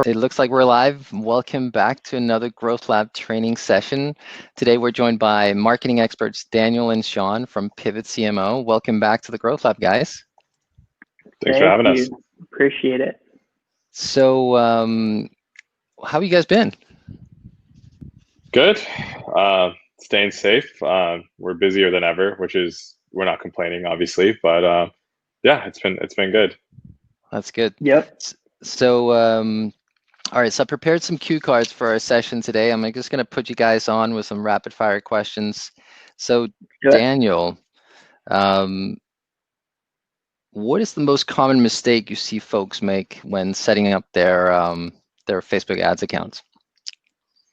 It looks like we're live. Welcome back to another Growth Lab training session. Today we're joined by marketing experts Daniel and Shawn from Pivot CMO. Welcome back to the Growth Lab, guys. Thanks for having us. Appreciate it. So, how have you guys been? Good. Staying safe. We're busier than ever, we're not complaining, obviously, but yeah, it's been good. That's good. Yep. So, all right, so I prepared some cue cards for our session today. I'm just going to put you guys on with some rapid fire questions. So, Daniel, what is the most common mistake you see folks make when setting up their Facebook ads accounts?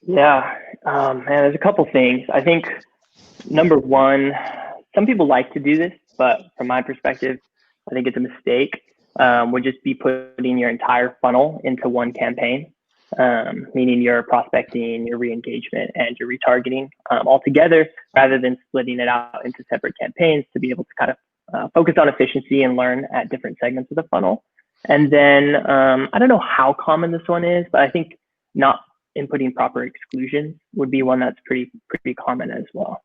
Yeah, man, there's a couple things. I think number one, some people like to do this, but from my perspective, I think it's a mistake. Would just be putting your entire funnel into one campaign, meaning your prospecting, your re-engagement, and your retargeting all together, rather than splitting it out into separate campaigns to be able to kind of focus on efficiency and learn at different segments of the funnel. And then I don't know how common this one is, but I think not inputting proper exclusions would be one that's pretty common as well.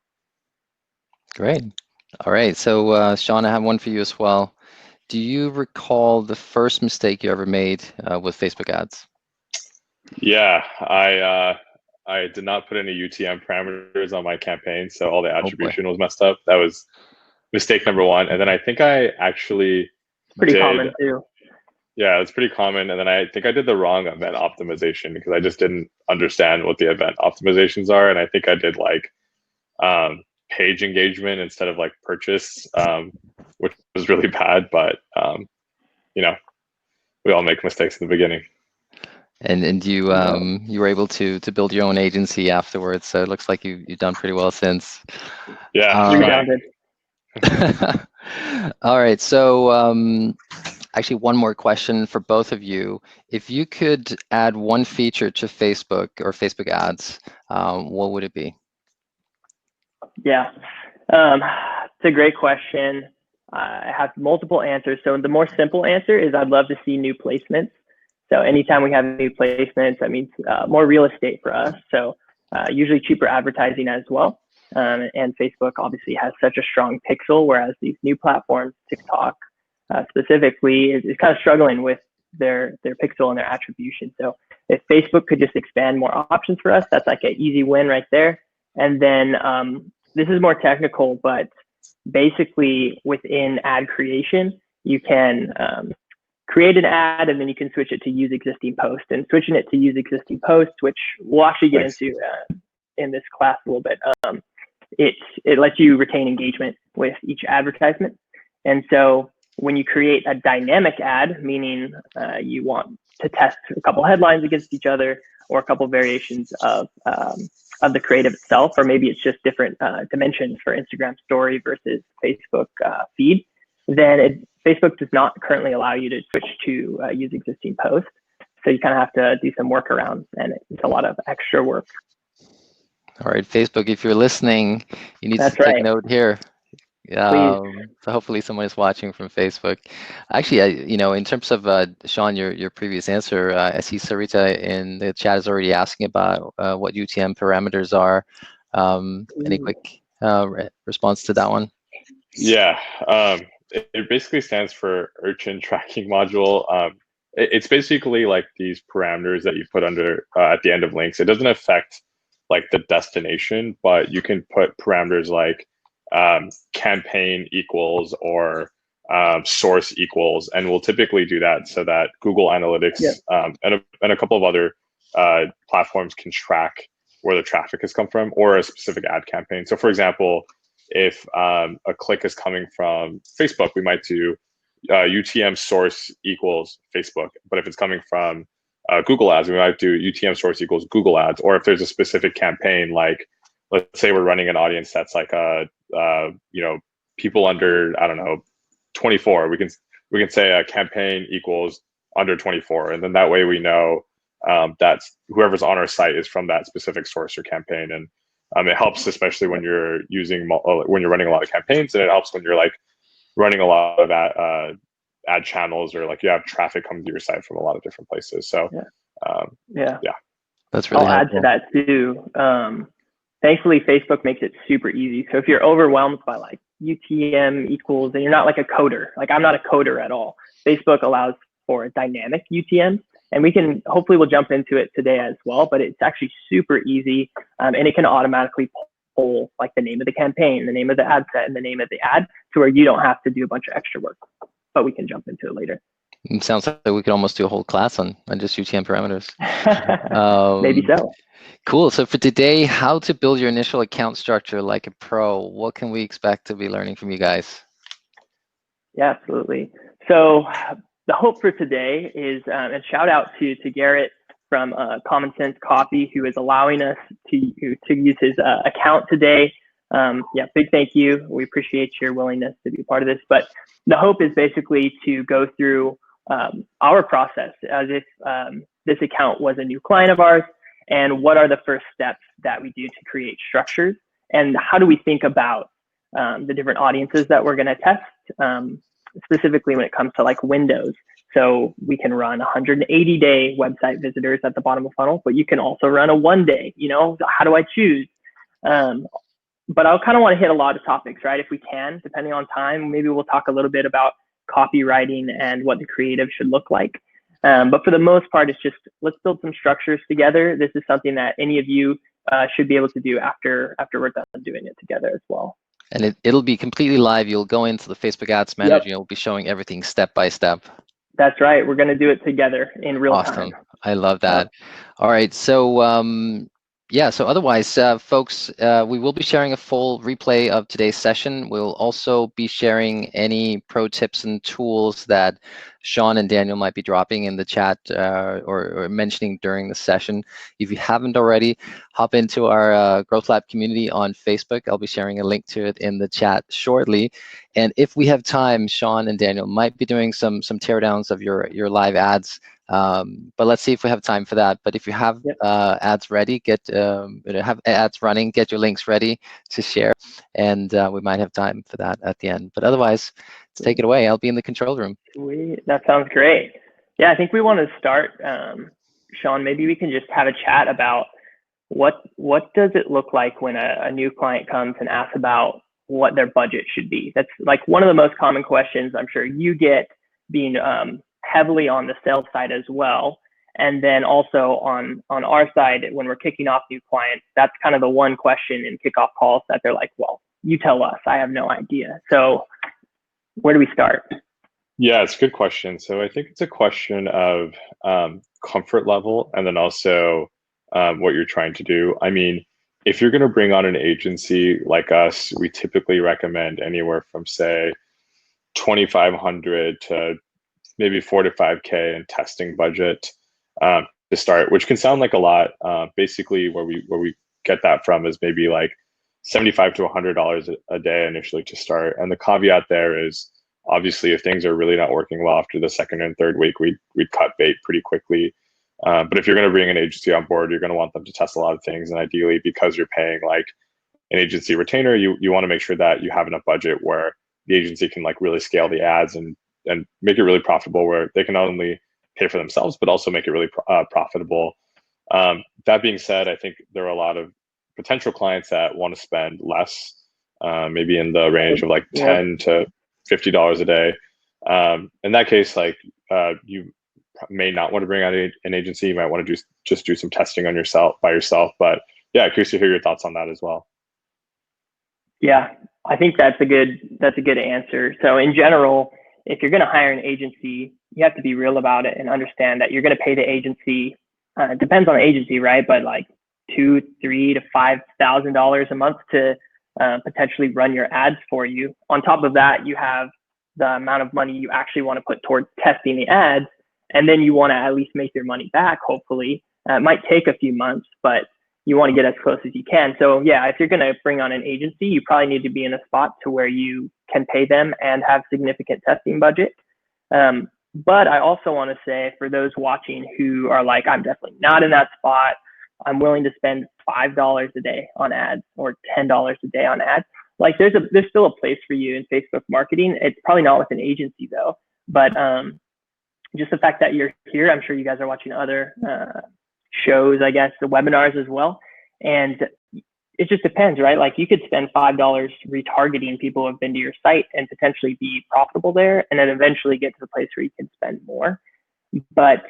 Great. All right. So, Shawn, I have one for you as well. Do you recall the first mistake you ever made with Facebook ads? Yeah, I did not put any UTM parameters on my campaign, so all the attribution was messed up. That was mistake number one. And then I think I actually pretty common too. Yeah, it's pretty common. And then I think I did the wrong event optimization because I just didn't understand what the event optimizations are. And I think I did like page engagement instead of like purchase, which was really bad. But you know, we all make mistakes in the beginning. And you you were able to build your own agency afterwards. So it looks like you've done pretty well since. Yeah. All right. So actually, one more question for both of you. If you could add one feature to Facebook or Facebook ads, what would it be? Yeah, it's a great question. I have multiple answers. So the more simple answer is I'd love to see new placements. So anytime we have new placements, that means more real estate for us. So usually cheaper advertising as well. And Facebook obviously has such a strong pixel, whereas these new platforms, TikTok specifically, is kind of struggling with their pixel and their attribution. So if Facebook could just expand more options for us, that's like an easy win right there. And then this is more technical, but basically within ad creation, you can create an ad and then you can switch it to use existing post. And switching it to use existing post, which we'll actually get into in this class a little bit, it lets you retain engagement with each advertisement. And so when you create a dynamic ad, meaning you want to test a couple headlines against each other or a couple variations of the creative itself, or maybe it's just different dimensions for Instagram story versus Facebook feed, then Facebook does not currently allow you to switch to use existing posts. So you kind of have to do some workarounds, and it's a lot of extra work. All right, Facebook, if you're listening, you need to take note here. So hopefully someone is watching from Facebook. Actually, in terms of Shawn, your previous answer, I see Sarita in the chat is already asking about what UTM parameters are. Any quick response to that one? Yeah, it basically stands for Urchin Tracking Module. It's basically like these parameters that you put under at the end of links. It doesn't affect like the destination, but you can put parameters like campaign equals or source equals, and we'll typically do that so that Google Analytics and a couple of other platforms can track where the traffic has come from or a specific ad campaign. So for example, if a click is coming from Facebook, we might do UTM source equals Facebook. But if it's coming from Google Ads, we might do UTM source equals Google Ads. Or if there's a specific campaign, like let's say we're running an audience that's like people under, I don't know, 24. We can say a campaign equals under 24, and then that way we know that's whoever's on our site is from that specific source or campaign. And it helps especially when you're running a lot of campaigns, and it helps when you're like running a lot of ad channels, or like you have traffic coming to your site from a lot of different places. So Yeah. That's really helpful. I'll add to that too. Thankfully, Facebook makes it super easy. So if you're overwhelmed by like UTM equals, and you're not like a coder, like I'm not a coder at all, Facebook allows for a dynamic UTM, and hopefully we'll jump into it today as well, but it's actually super easy, and it can automatically pull like the name of the campaign, the name of the ad set, and the name of the ad, to where you don't have to do a bunch of extra work, but we can jump into it later. It sounds like we could almost do a whole class on just UTM parameters. Maybe so. Cool. So for today, how to build your initial account structure like a pro. What can we expect to be learning from you guys? Yeah, absolutely. So the hope for today is, and shout out to Garrett from Common Sense Copy, who is allowing us to use his account today. Yeah, big thank you. We appreciate your willingness to be part of this. But the hope is basically to go through our process as if this account was a new client of ours, and what are the first steps that we do to create structures, and how do we think about the different audiences that we're going to test, specifically when it comes to like windows. So we can run 180-day website visitors at the bottom of the funnel, but you can also run a 1-day, how do I choose? But I kind of want to hit a lot of topics, right? If we can, depending on time, maybe we'll talk a little bit about copywriting and what the creative should look like. But for the most part, it's just, let's build some structures together. This is something that any of you should be able to do after we're done doing it together as well. And it'll be completely live. You'll go into the Facebook Ads Manager. Yep. And you'll be showing everything step by step. That's right. We're going to do it together in real time. Awesome. I love that. All right. So yeah, so otherwise, folks, we will be sharing a full replay of today's session. We'll also be sharing any pro tips and tools that Shawn and Daniel might be dropping in the chat or mentioning during the session. If you haven't already, hop into our Growth Lab community on Facebook. I'll be sharing a link to it in the chat shortly. And if we have time, Shawn and Daniel might be doing some teardowns of your live ads. But let's see if we have time for that. But if you have ads ready, have ads running, get your links ready to share, and we might have time for that at the end. But otherwise, let's take it away. I'll be in the control room. Sweet. That sounds great. Yeah, I think we want to start, Shawn, maybe we can just have a chat about what does it look like when a new client comes and asks about what their budget should be. That's like one of the most common questions I'm sure you get, being heavily on the sales side as well. And then also on our side, when we're kicking off new clients, that's kind of the one question in kickoff calls that they're like, well, you tell us, I have no idea. So where do we start? Yeah, it's a good question. So I think it's a question of comfort level, and then also what you're trying to do. I mean, if you're going to bring on an agency like us, we typically recommend anywhere from, say, $2,500 to maybe $4,000 to $5,000 in testing budget to start, which can sound like a lot. Basically, where we get that from is maybe like $75 to $100 a day initially to start. And the caveat there is, obviously, if things are really not working well after the second and third week, we'd cut bait pretty quickly. But if you're going to bring an agency on board, you're going to want them to test a lot of things. And ideally, because you're paying like an agency retainer, you want to make sure that you have enough budget where the agency can like really scale the ads and make it really profitable, where they can not only pay for themselves, but also make it really profitable. That being said, I think there are a lot of potential clients that want to spend less, maybe in the range of like $10 to $50 a day. In that case, like you may not want to bring out an agency. You might want to just do some testing on by yourself. But yeah, curious to hear your thoughts on that as well. Yeah, I think that's a good answer. So in general, if you're going to hire an agency, you have to be real about it and understand that you're going to pay the agency. It depends on the agency, right? But like $2,000, $3,000 to $5,000 a month to potentially run your ads for you. On top of that, you have the amount of money you actually want to put towards testing the ads, and then you want to at least make your money back. Hopefully, it might take a few months, but you want to get as close as you can. So yeah, if you're going to bring on an agency, you probably need to be in a spot to where you can pay them and have significant testing budget. But I also want to say, for those watching who are like, I'm definitely not in that spot, I'm willing to spend $5 a day on ads or $10 a day on ads. Like there's still a place for you in Facebook marketing. It's probably not with an agency though, but just the fact that you're here, I'm sure you guys are watching other shows, I guess, the webinars as well. And it just depends, right? Like you could spend $5 retargeting people who have been to your site and potentially be profitable there, and then eventually get to the place where you can spend more. But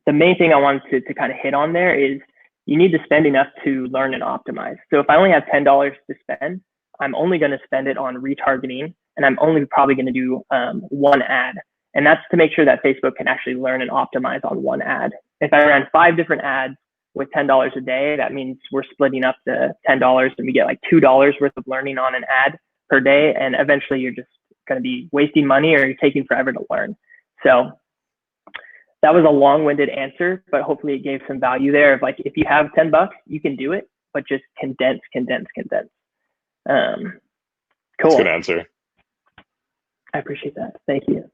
the main thing I wanted to kind of hit on there is you need to spend enough to learn and optimize. So if I only have $10 to spend, I'm only going to spend it on retargeting, and I'm only probably going to do one ad. And that's to make sure that Facebook can actually learn and optimize on one ad. If I ran 5 different ads with $10 a day, that means we're splitting up the $10 and we get like $2 worth of learning on an ad per day. And eventually you're just going to be wasting money or you're taking forever to learn. So that was a long-winded answer, but hopefully it gave some value there of like, if you have $10, you can do it, but just condense. Cool. That's a good answer. I appreciate that. Thank you.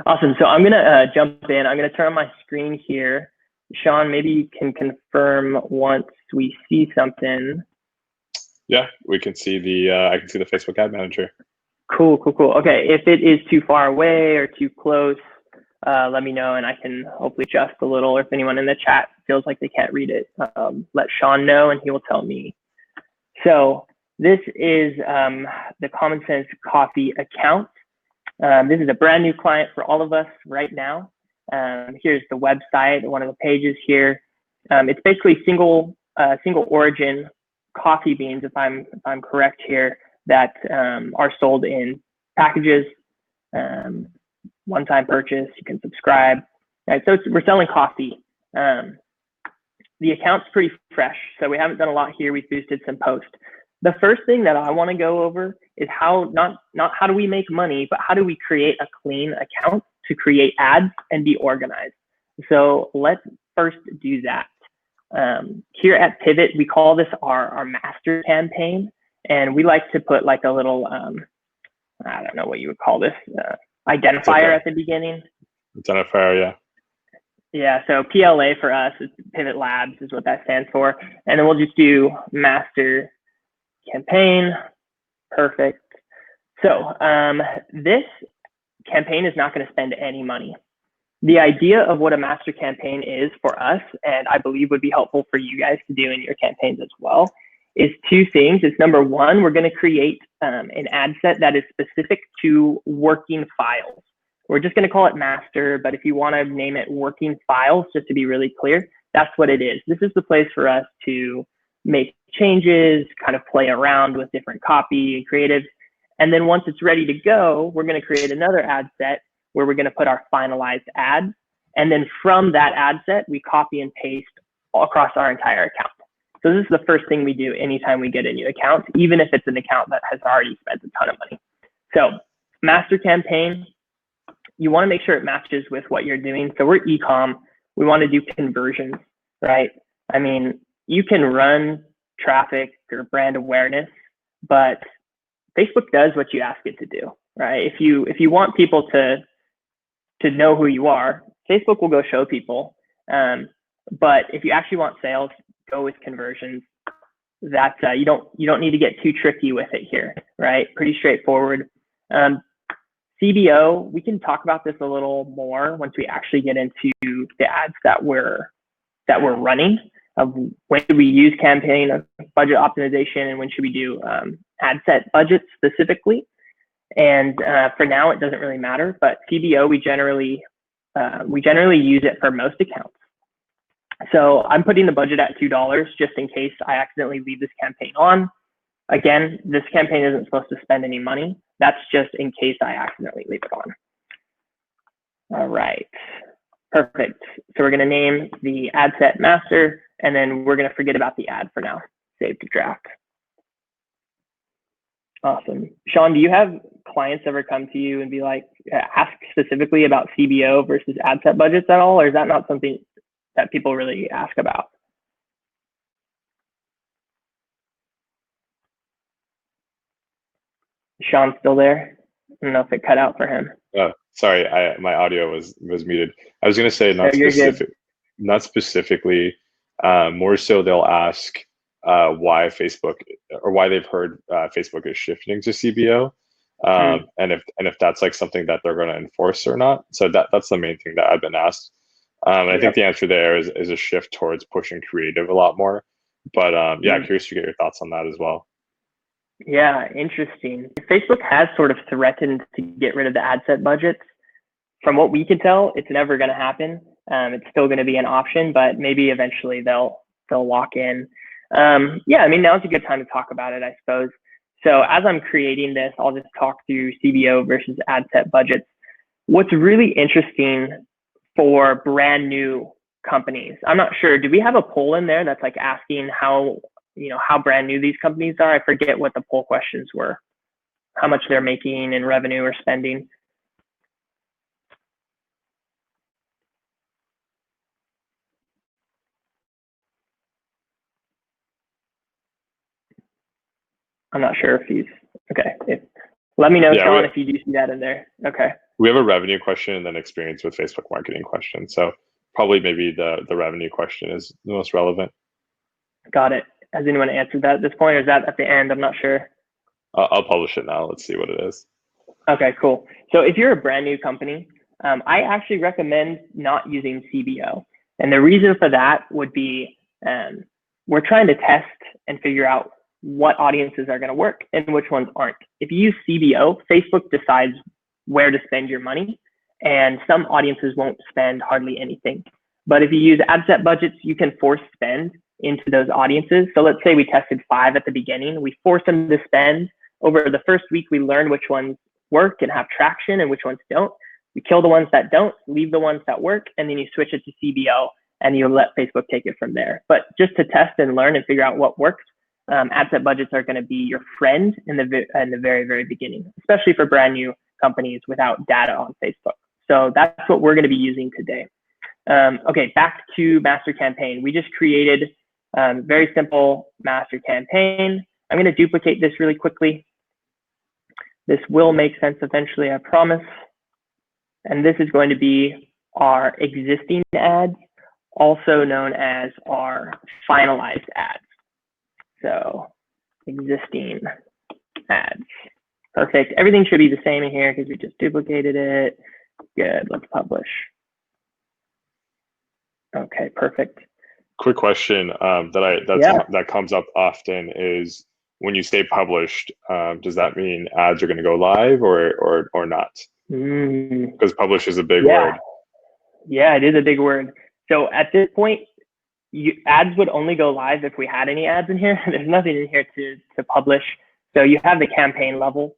Awesome. So I'm going to jump in. I'm going to turn on my screen here. Shawn, maybe you can confirm once we see something. Yeah, we can see I can see the Facebook Ad Manager. Cool. Okay, if it is too far away or too close, let me know and I can hopefully adjust a little. Or if anyone in the chat feels like they can't read it, let Shawn know and he will tell me. So this is the Common Sense Coffee account. This is a brand new client for all of us right now. Here's the website, one of the pages here. It's basically single origin coffee beans, if I'm correct here, that are sold in packages, one-time purchase. You can subscribe. Right, so we're selling coffee. The account's pretty fresh, so we haven't done a lot here. We've boosted some posts. The first thing that I want to go over is how not how do we make money, but how do we create a clean account to create ads and be organized. So let's first do that. Here at Pivot, we call this our master campaign, and we like to put like a little I don't know what you would call this, identifier at the beginning. Identifier, yeah. Yeah, so PLA for us is Pivot Labs is what that stands for, and then we'll just do master campaign. Perfect. So this campaign is not going to spend any money. The idea of what a master campaign is for us, and I believe would be helpful for you guys to do in your campaigns as well, is 2 things. It's number 1, we're going to create an ad set that is specific to working files. We're just going to call it master, but if you want to name it working files, just to be really clear, that's what it is. This is the place for us to make changes, kind of play around with different copy and creatives. And then once it's ready to go, we're going to create another ad set where we're going to put our finalized ads. And then from that ad set, we copy and paste all across our entire account. So this is the first thing we do anytime we get a new account, even if it's an account that has already spent a ton of money. So master campaign, you want to make sure it matches with what you're doing. So we're e-com. We want to do conversions, right? I mean, you can run traffic or brand awareness, but Facebook does what you ask it to do, right? If you want people to know who you are, Facebook will go show people. But if you actually want sales, go with conversions. That's you don't need to get too tricky with it here, right? Pretty straightforward. CBO, we can talk about this a little more once we actually get into the ads that we're running. Of when do we use campaign budget optimization and when should we do ad set budgets specifically. And for now, it doesn't really matter, but CBO, we generally use it for most accounts. So I'm putting the budget at $2 just in case I accidentally leave this campaign on. Again, this campaign isn't supposed to spend any money. That's just in case I accidentally leave it on. All right, perfect. So we're gonna name the ad set master, and then we're gonna forget about the ad for now. Save to draft. Awesome. Shawn, do you have clients ever come to you and be like, ask specifically about CBO versus ad set budgets at all, or is that not something that people really ask about? Shawn's still there? I don't know if it cut out for him. Sorry, my audio was muted. I was going to say not specifically. More so, they'll ask why Facebook or why they've heard Facebook is shifting to CBO. and if that's like something that they're going to enforce or not. So that's the main thing that I've been asked. And I think the answer there is a shift towards pushing creative a lot more. But yeah, curious to get your thoughts on that as well. Yeah, interesting. Facebook has sort of threatened to get rid of the ad set budgets. From what we can tell, it's never going to happen. It's still going to be an option, but maybe eventually they'll lock in. Yeah, I mean, now's a good time to talk about it, I suppose. So as I'm creating this, I'll just talk through CBO versus ad set budgets. What's really interesting for brand new companies, I'm not sure, do we have a poll in there that's like asking how brand new these companies are? I forget what the poll questions were, how much they're making in revenue or spending. I'm not sure if he's, okay. Let me know, Shawn, if you do see that in there. Okay. We have a revenue question and then experience with Facebook marketing question. So probably maybe the revenue question is the most relevant. Got it. Has anyone answered that at this point, or is that at the end? I'm not sure. I'll publish it now. Let's see what it is. Okay, cool. So if you're a brand new company, I actually recommend not using CBO. And the reason for that would be we're trying to test and figure out what audiences are going to work and which ones aren't. If you use CBO, Facebook decides where to spend your money, and some audiences won't spend hardly anything. But if you use ad set budgets, you can force spend into those audiences. So let's say we tested 5 at the beginning. We force them to spend. Over the first week, we learn which ones work and have traction and which ones don't. We kill the ones that don't, leave the ones that work, and then you switch it to CBO and you let Facebook take it from there. But just to test and learn and figure out what works, ad set budgets are going to be your friend in the very, very beginning, especially for brand new companies without data on Facebook. So that's what we're going to be using today. Okay, back to master campaign. We just created very simple master campaign. I'm going to duplicate this really quickly. This will make sense eventually, I promise. And this is going to be our existing ads, also known as our finalized ads. So existing ads. Perfect. Everything should be the same in here because we just duplicated it. Good. Let's publish. Okay, perfect. Quick question that comes up often is when you say published, does that mean ads are going to go live or not? Because publish is a big word. Yeah, it is a big word. So at this point, ads would only go live if we had any ads in here. There's nothing in here to publish. So you have the campaign level.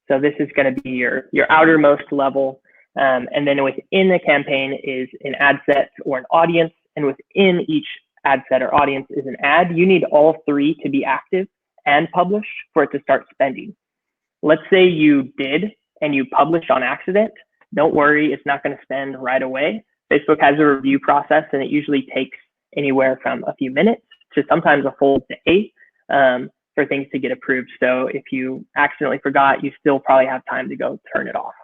So this is going to be your outermost level. And then within the campaign is an ad set or an audience. And within each ad set or audience is an ad. You need all 3 to be active and publish for it to start spending. Let's say you did and you publish on accident. Don't worry, it's not going to spend right away. Facebook has a review process, and it usually takes anywhere from a few minutes to sometimes a full day for things to get approved. So if you accidentally forgot, you still probably have time to go turn it off.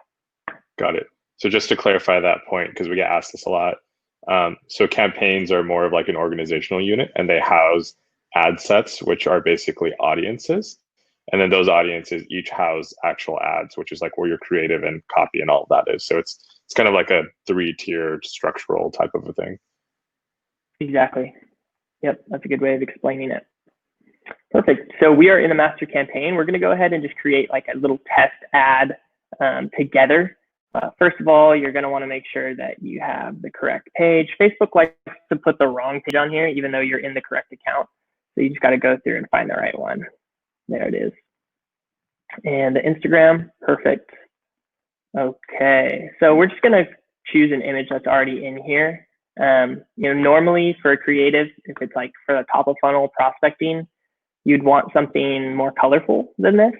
Got it. So just to clarify that point, because we get asked this a lot. So campaigns are more of like an organizational unit, and they house ad sets, which are basically audiences. And then those audiences each house actual ads, which is like where your creative and copy and all of that is. So it's kind of like a 3-tiered structural type of a thing. Exactly. Yep, that's a good way of explaining it. Perfect. So we are in a master campaign. We're going to go ahead and just create like a little test ad together. First of all, you're going to want to make sure that you have the correct page. Facebook likes to put the wrong page on here, even though you're in the correct account. So you just got to go through and find the right one. There it is. And the Instagram, perfect. Okay, so we're just going to choose an image that's already in here. Normally for a creative, if it's like for the top of funnel prospecting, you'd want something more colorful than this.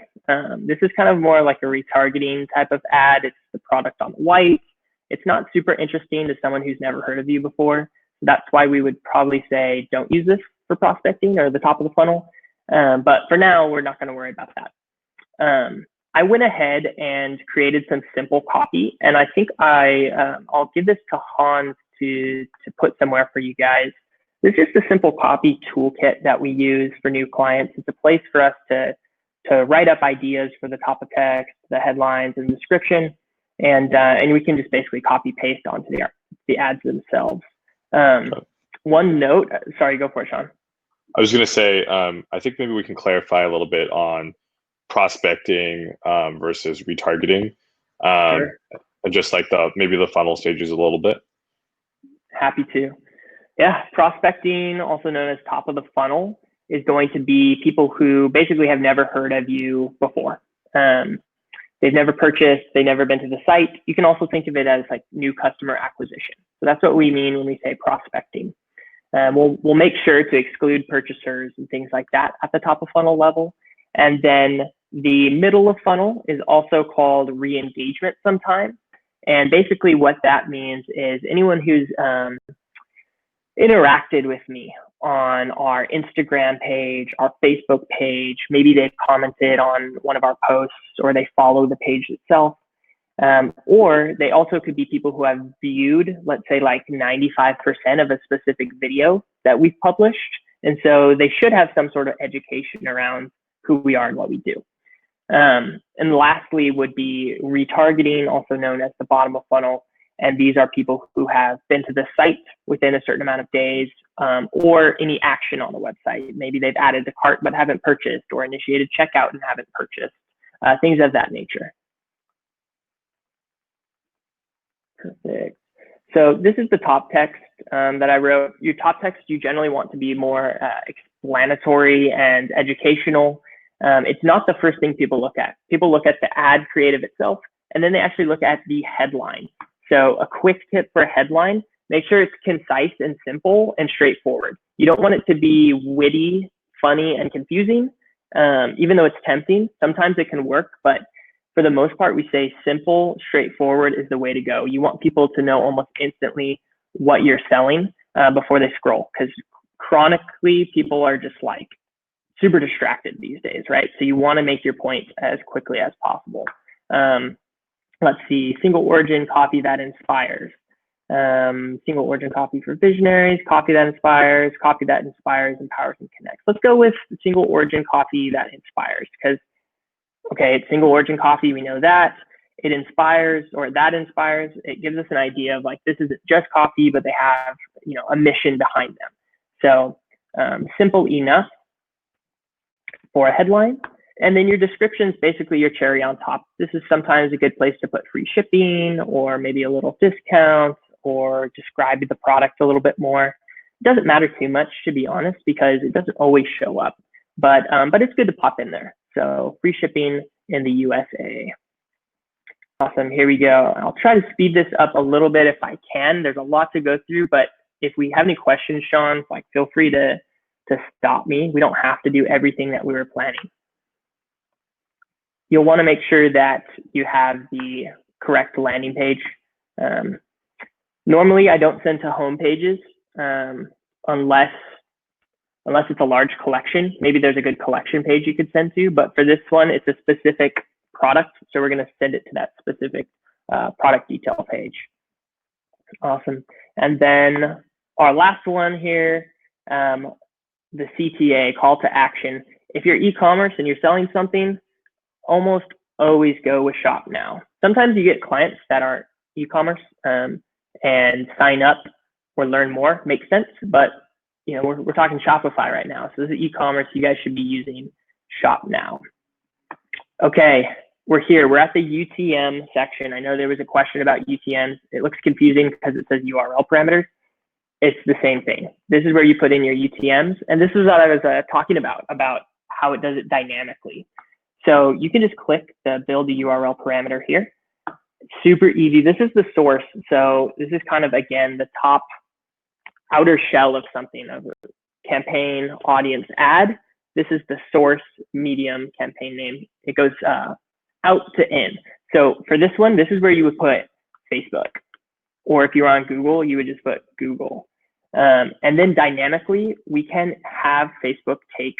This is kind of more like a retargeting type of ad. It's the product on white. It's not super interesting to someone who's never heard of you before. So that's why we would probably say don't use this for prospecting or the top of the funnel. But for now, we're not going to worry about that. I went ahead and created some simple copy, and I think I'll give this to Hans to put somewhere for you guys. This is just a simple copy toolkit that we use for new clients. It's a place for us to to write up ideas for the top of text, the headlines, and description, and we can just basically copy paste onto the ads themselves. One note, sorry, go for it, Shawn. I was going to say, I think maybe we can clarify a little bit on prospecting versus retargeting, Sure. and just like maybe the funnel stages a little bit. Happy to. Yeah, prospecting, also known as top of the funnel, is going to be people who basically have never heard of you before. They've never purchased, they've never been to the site. You can also think of it as like new customer acquisition. So that's what we mean when we say prospecting. We'll make sure to exclude purchasers and things like that at the top of funnel level. And then the middle of funnel is also called re-engagement sometimes. And basically what that means is anyone who's interacted with me on our Instagram page, our Facebook page, maybe they've commented on one of our posts or they follow the page itself. Or they also could be people who have viewed, let's say like 95% of a specific video that we've published. And so they should have some sort of education around who we are and what we do. And lastly would be retargeting, also known as the bottom of funnel. And these are people who have been to the site within a certain amount of days, or any action on the website. Maybe they've added to cart but haven't purchased, or initiated checkout and haven't purchased, things of that nature. Perfect. So this is the top text that I wrote. Your top text you generally want to be more explanatory and educational. It's not the first thing people look at. People look at the ad creative itself, and then they actually look at the headline. So a quick tip for a headline, make sure it's concise and simple and straightforward. You don't want it to be witty, funny, and confusing, even though it's tempting. Sometimes it can work, but for the most part, we say simple, straightforward is the way to go. You want people to know almost instantly what you're selling before they scroll, because chronically people are just like super distracted these days, right? So you want to make your point as quickly as possible. Let's see, single origin copy that inspires. Single origin copy for visionaries, copy that inspires, empowers, and connects. Let's go with single origin copy that inspires, because okay, it's single origin coffee, we know that. It inspires, or that inspires, it gives us an idea of like, this isn't just coffee, but they have, you know, a mission behind them. So simple enough for a headline. And then your description is basically your cherry on top. This is sometimes a good place to put free shipping, or maybe a little discount, or describe the product a little bit more. It doesn't matter too much, to be honest, because it doesn't always show up, but it's good to pop in there. So free shipping in the USA. Awesome, here we go. I'll try to speed this up a little bit if I can. There's a lot to go through, but if we have any questions, Shawn, like feel free to stop me. We don't have to do everything that we were planning. You'll want to make sure that you have the correct landing page. Normally, I don't send to home pages unless it's a large collection. Maybe there's a good collection page you could send to, but for this one, it's a specific product. So we're going to send it to that specific product detail page. Awesome. And then our last one here, the CTA, call to action. If you're e-commerce and you're selling something, almost always go with shop now. Sometimes you get clients that aren't e-commerce and sign up or learn more, makes sense, but you know, we're talking Shopify right now. So this is e-commerce. You guys should be using shop now. Okay, we're here. We're at the UTM section. I know there was a question about UTMs. It looks confusing because it says URL parameters. It's the same thing. This is where you put in your UTMs. And this is what I was talking about how it does it dynamically. So you can just click the build a URL parameter here. It's super easy. This is the source. So this is kind of, again, the top outer shell of something, of a campaign, audience, ad. This is the source, medium, campaign name. It goes out to in. So for this one, this is where you would put Facebook. Or if you're on Google, you would just put Google. And then dynamically, we can have Facebook take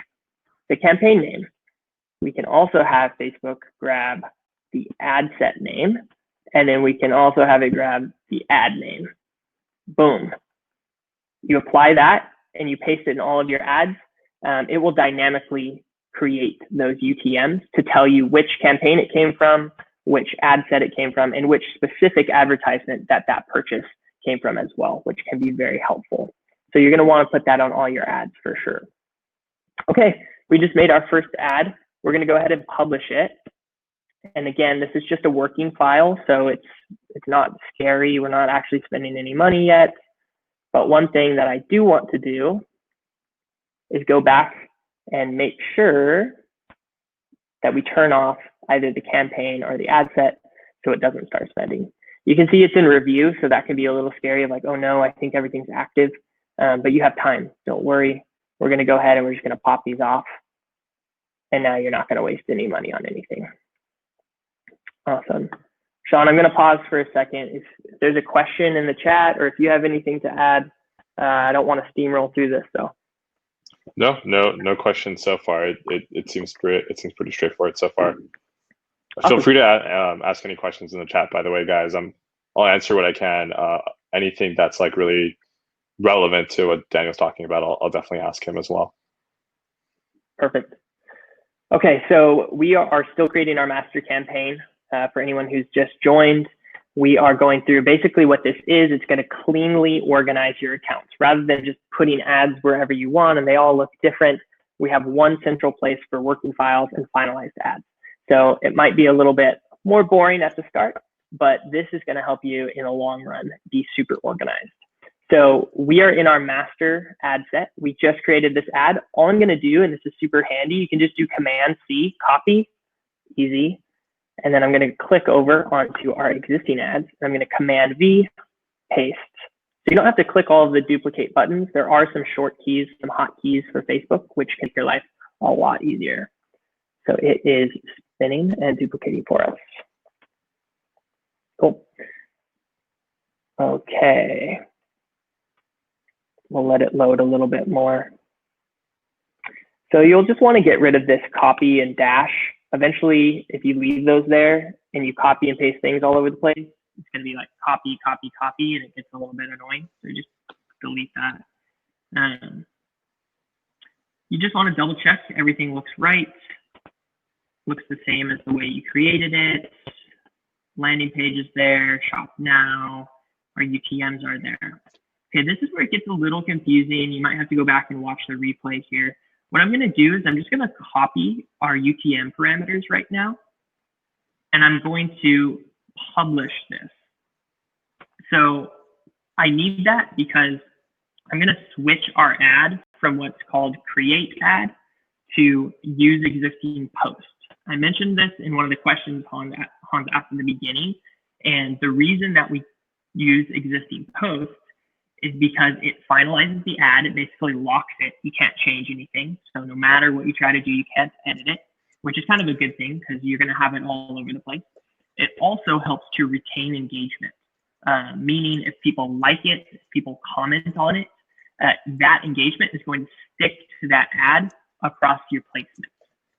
the campaign name. We can also have Facebook grab the ad set name, and then we can also have it grab the ad name. Boom. You apply that and you paste it in all of your ads. It will dynamically create those UTMs to tell you which campaign it came from, which ad set it came from, and which specific advertisement that purchase came from as well, which can be very helpful. So you're going to want to put that on all your ads for sure. Okay, we just made our first ad. We're going to go ahead and publish it. And again, this is just a working file, so it's not scary. We're not actually spending any money yet. But one thing that I do want to do is go back and make sure that we turn off either the campaign or the ad set so it doesn't start spending. You can see it's in review, so that can be a little scary of like, oh no, I think everything's active, but you have time, don't worry. We're gonna go ahead and we're just gonna pop these off. And now you're not gonna waste any money on anything. Awesome. Shawn, I'm gonna pause for a second. If there's a question in the chat or if you have anything to add, I don't wanna steamroll through this though. No questions so far. It seems pretty straightforward so far. Awesome. Feel free to ask any questions in the chat, by the way, guys. I'll answer what I can. Anything that's like really relevant to what Daniel's talking about, I'll definitely ask him as well. Perfect. Okay, so we are still creating our master campaign. For anyone who's just joined, we are going through basically what this is. It's going to cleanly organize your accounts rather than just putting ads wherever you want and they all look different. We have one central place for working files and finalized ads. So it might be a little bit more boring at the start, but this is going to help you in the long run be super organized. So we are in our master ad set. We just created this ad. All I'm going to do, and this is super handy, you can just do Command-C, copy, easy. And then I'm going to click over onto our existing ads. I'm going to Command-V, paste. So you don't have to click all of the duplicate buttons. There are some short keys, some hotkeys for Facebook, which can make your life a lot easier. So it is spinning and duplicating for us. Cool. Okay. We'll let it load a little bit more. So you'll just want to get rid of this copy and dash. Eventually, if you leave those there and you copy and paste things all over the place, it's going to be like copy, copy, copy, and it gets a little bit annoying. So just delete that. You just want to double check everything looks right, looks the same as the way you created it. Landing page is there, shop now, our UTMs are there. Okay, this is where it gets a little confusing. You might have to go back and watch the replay here. What I'm going to do is I'm just going to copy our UTM parameters right now, and I'm going to publish this. So I need that because I'm going to switch our ad from what's called create ad to use existing post. I mentioned this in one of the questions Hans asked in the beginning, and the reason that we use existing post is because it finalizes the ad. It basically locks it. You can't change anything. So no matter what you try to do, you can't edit it, which is kind of a good thing because you're going to have it all over the place. It also helps to retain engagement, meaning if people like it, if people comment on it, that engagement is going to stick to that ad across your placement.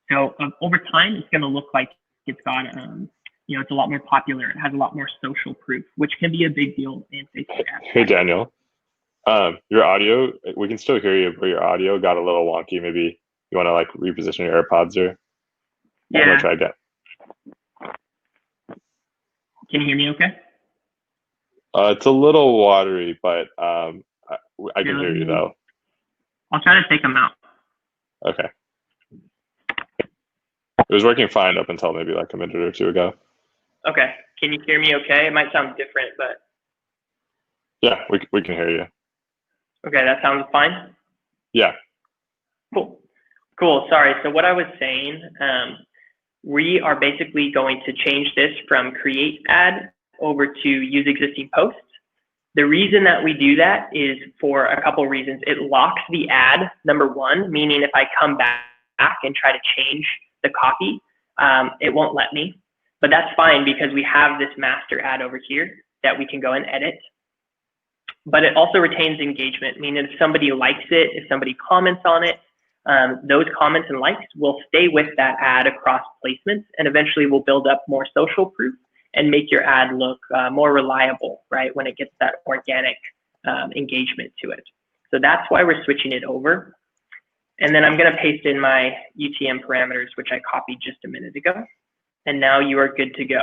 So over time, it's going to look like it's got, it's a lot more popular. It has a lot more social proof, which can be a big deal in Facebook ads. Hey, Daniel. Your audio, we can still hear you, but your audio got a little wonky. Maybe you want to like reposition your AirPods or yeah. I'm gonna try again. Can you hear me okay? It's a little watery, but I can hear you though. I'll try to take them out. Okay. It was working fine up until maybe like a minute or two ago. Okay. Can you hear me okay? It might sound different, but. Yeah, we can hear you. Okay, that sounds fine? Yeah. Cool, sorry. So what I was saying, we are basically going to change this from create ad over to use existing posts. The reason that we do that is for a couple of reasons. It locks the ad, number one, meaning if I come back and try to change the copy, it won't let me. But that's fine because we have this master ad over here that we can go and edit. But it also retains engagement, meaning if somebody likes it, if somebody comments on it, those comments and likes will stay with that ad across placements and eventually will build up more social proof and make your ad look more reliable, right, when it gets that organic engagement to it. So that's why we're switching it over. And then I'm going to paste in my UTM parameters, which I copied just a minute ago. And now you are good to go.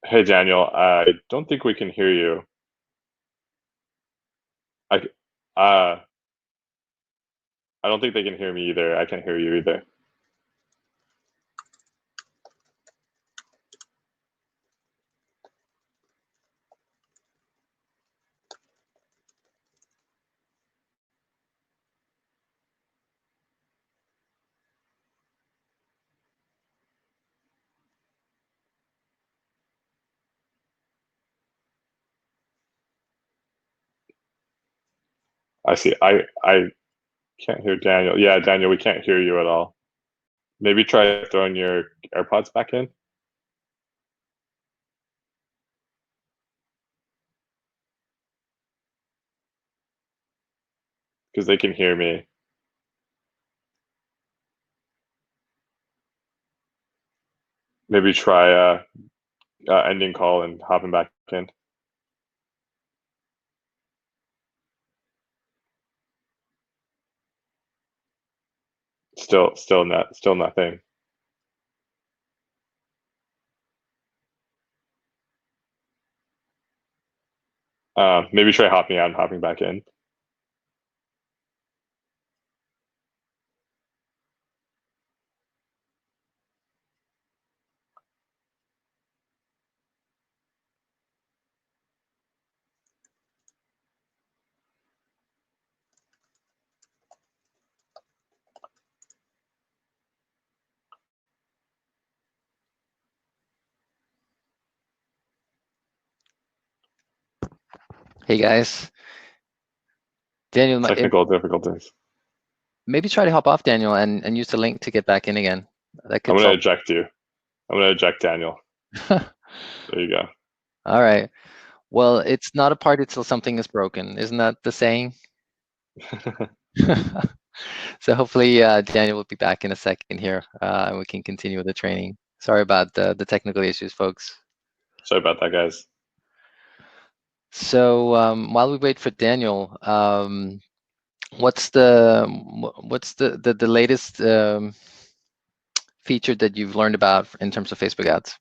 Hey, Daniel, I don't think we can hear you. I don't think they can hear me either. I can't hear you either. I see. I can't hear Daniel. Yeah, Daniel, we can't hear you at all. Maybe try throwing your AirPods back in. Because they can hear me. Maybe try ending call and hopping back in. Still nothing. Maybe try hopping out and hopping back in. Hey guys. Daniel, Technical difficulties. Maybe try to hop off, Daniel, and use the link to get back in again. That could I'm going to eject you. I'm going to eject Daniel. There you go. All right. Well, it's not a party till something is broken. Isn't that the saying? So hopefully Daniel will be back in a second here, and we can continue with the training. Sorry about the technical issues, folks. Sorry about that, guys. So while we wait for Daniel, what's the latest feature that you've learned about in terms of Facebook ads?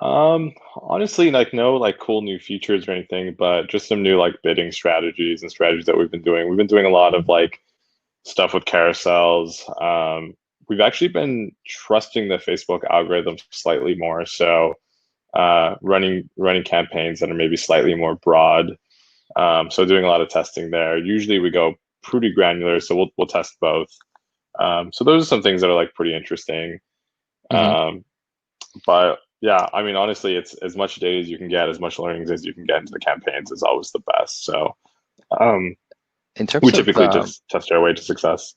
Honestly, like no like cool new features or anything, but just some new like bidding strategies and strategies that we've been doing. We've been doing a lot of like stuff with carousels. We've actually been trusting the Facebook algorithm slightly more. So running campaigns that are maybe slightly more broad. So doing a lot of testing there. Usually we go pretty granular, so we'll test both. So those are some things that are like pretty interesting. But yeah, I mean, honestly, it's as much data as you can get, as much learnings as you can get into the campaigns is always the best. So we typically just test our way to success.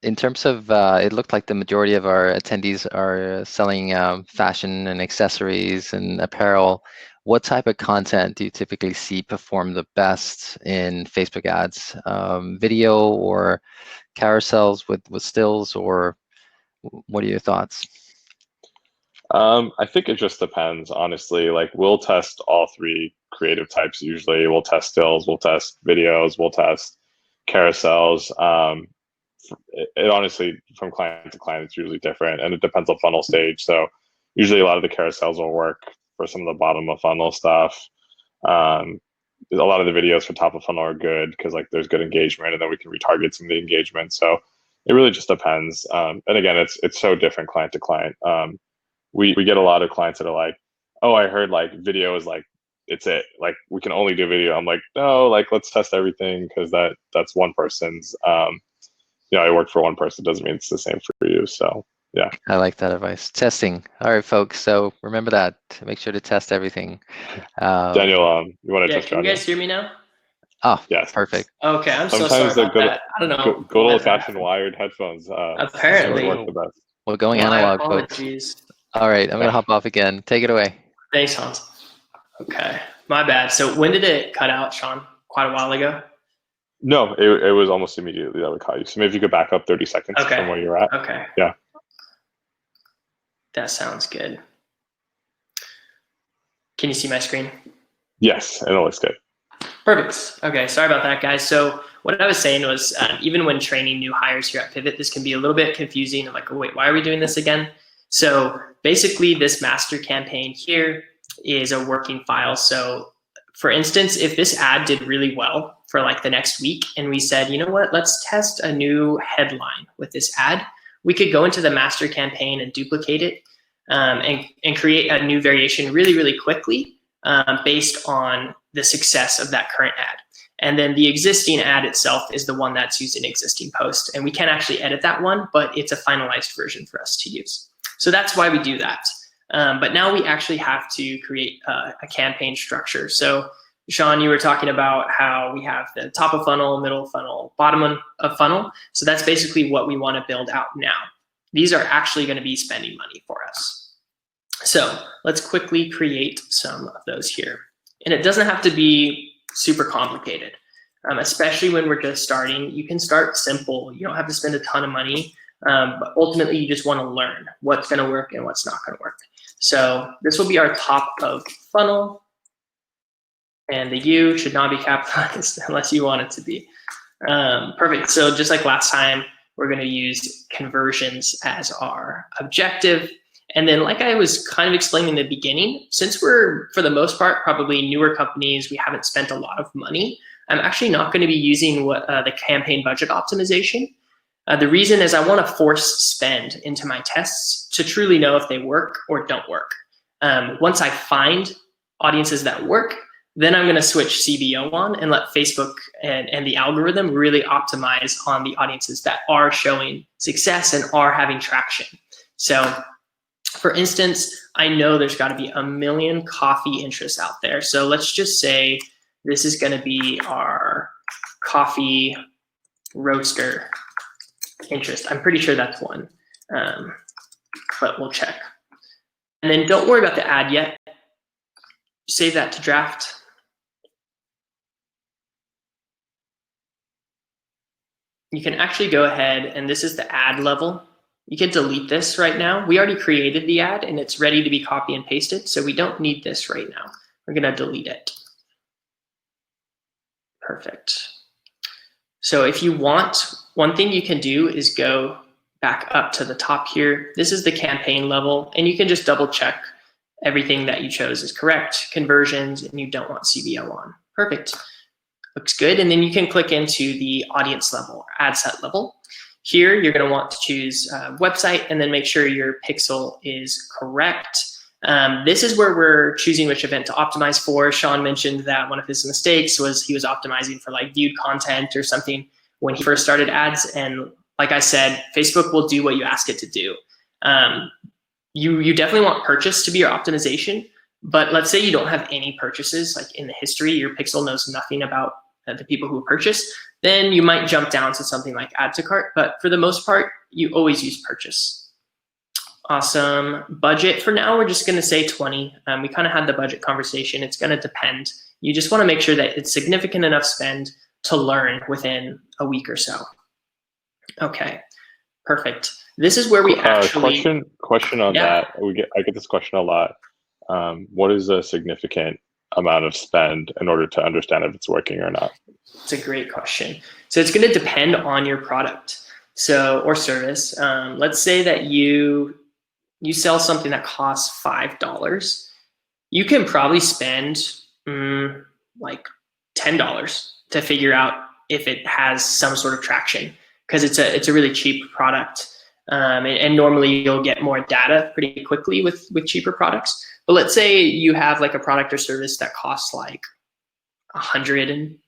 In terms of, it looked like the majority of our attendees are selling fashion and accessories and apparel. What type of content do you typically see perform the best in Facebook ads? Video or carousels with stills, or what are your thoughts? I think it just depends, honestly. Like we'll test all three creative types usually. We'll test stills, we'll test videos, we'll test carousels. It honestly, from client to client, it's usually different, and it depends on funnel stage. So usually a lot of the carousels will work for some of the bottom of funnel stuff. A lot of the videos for top of funnel are good because like there's good engagement, and then we can retarget some of the engagement. So it really just depends. And again, it's so different client to client. We get a lot of clients that are like, oh, I heard like video is like, it's it. Like we can only do video. I'm like, no, like let's test everything because that's one person's. I work for one person doesn't mean it's the same for you. So Yeah. I like that advice. Testing. All right, folks. So remember that. Make sure to test everything. Daniel, you want to Yeah, test can you audio? guys hear me now? Oh, Yes. perfect. Okay, I'm so sorry about that. I don't know. Good old-fashioned wired headphones. Apparently. Work the best. We're going analog, folks. All right, I'm going to hop off again. Take it away. Thanks, Hans. Okay, my bad. So when did it cut out, Shawn? Quite a while ago? No, it was almost immediately that we caught you. So maybe you could back up 30 seconds from where you're at. Okay. Yeah. That sounds good. Can you see my screen? Yes, and it looks good. Perfect. Okay, sorry about that, guys. So what I was saying was, even when training new hires here at Pivot, this can be a little bit confusing. Like, wait, why are we doing this again? So basically, this master campaign here is a working file. So for instance, if this ad did really well for like the next week, and we said, you know what, let's test a new headline with this ad, we could go into the master campaign and duplicate it and create a new variation really, really quickly based on the success of that current ad. And then the existing ad itself is the one that's used in existing post. And we can actually edit that one, but it's a finalized version for us to use. So that's why we do that. But now we actually have to create a campaign structure. So Shawn, you were talking about how we have the top of funnel, middle of funnel, bottom of funnel. So that's basically what we want to build out now. These are actually going to be spending money for us. So let's quickly create some of those here. And it doesn't have to be super complicated, especially when we're just starting. You can start simple. You don't have to spend a ton of money, but ultimately you just want to learn what's going to work and what's not going to work. So this will be our top of funnel. And the U should not be capitalized unless you want it to be. Perfect. So just like last time, we're going to use conversions as our objective. And then like I was kind of explaining in the beginning, since we're, for the most part, probably newer companies, we haven't spent a lot of money, I'm actually not going to be using the campaign budget optimization. The reason is I want to force spend into my tests to truly know if they work or don't work. Once I find audiences that work, then I'm going to switch CBO on and let Facebook and the algorithm really optimize on the audiences that are showing success and are having traction. So for instance, I know there's got to be a million coffee interests out there. So let's just say this is going to be our coffee roaster interest. I'm pretty sure that's one, but we'll check. And then don't worry about the ad yet. Save that to draft. You can actually go ahead, and this is the ad level. You can delete this right now. We already created the ad and it's ready to be copy and pasted. So we don't need this right now. We're going to delete it. Perfect. So if you want, one thing you can do is go back up to the top here. This is the campaign level, and you can just double check everything that you chose is correct, conversions, and you don't want CBO on. Perfect. Looks good. And then you can click into the audience level, ad set level. Here, you're going to want to choose website and then make sure your pixel is correct. This is where we're choosing which event to optimize for. Shawn mentioned that one of his mistakes was he was optimizing for like viewed content or something when he first started ads. And like I said, Facebook will do what you ask it to do. You definitely want purchase to be your optimization, but let's say you don't have any purchases, like in the history, your pixel knows nothing about the people who purchase, then you might jump down to something like add to cart. But for the most part, you always use purchase. Awesome. Budget for now, we're just going to say 20. We kind of had the budget conversation. It's going to depend. You just want to make sure that it's significant enough spend to learn within a week or so. Okay, perfect. This is where we actually question on that. I get this question a lot. What is a significant amount of spend in order to understand if it's working or not? It's a great question. So it's going to depend on your product or service. Let's say that you sell something that costs $5. You can probably spend like $10 to figure out if it has some sort of traction, because it's a really cheap product. And normally you'll get more data pretty quickly with cheaper products. But let's say you have like a product or service that costs like $150.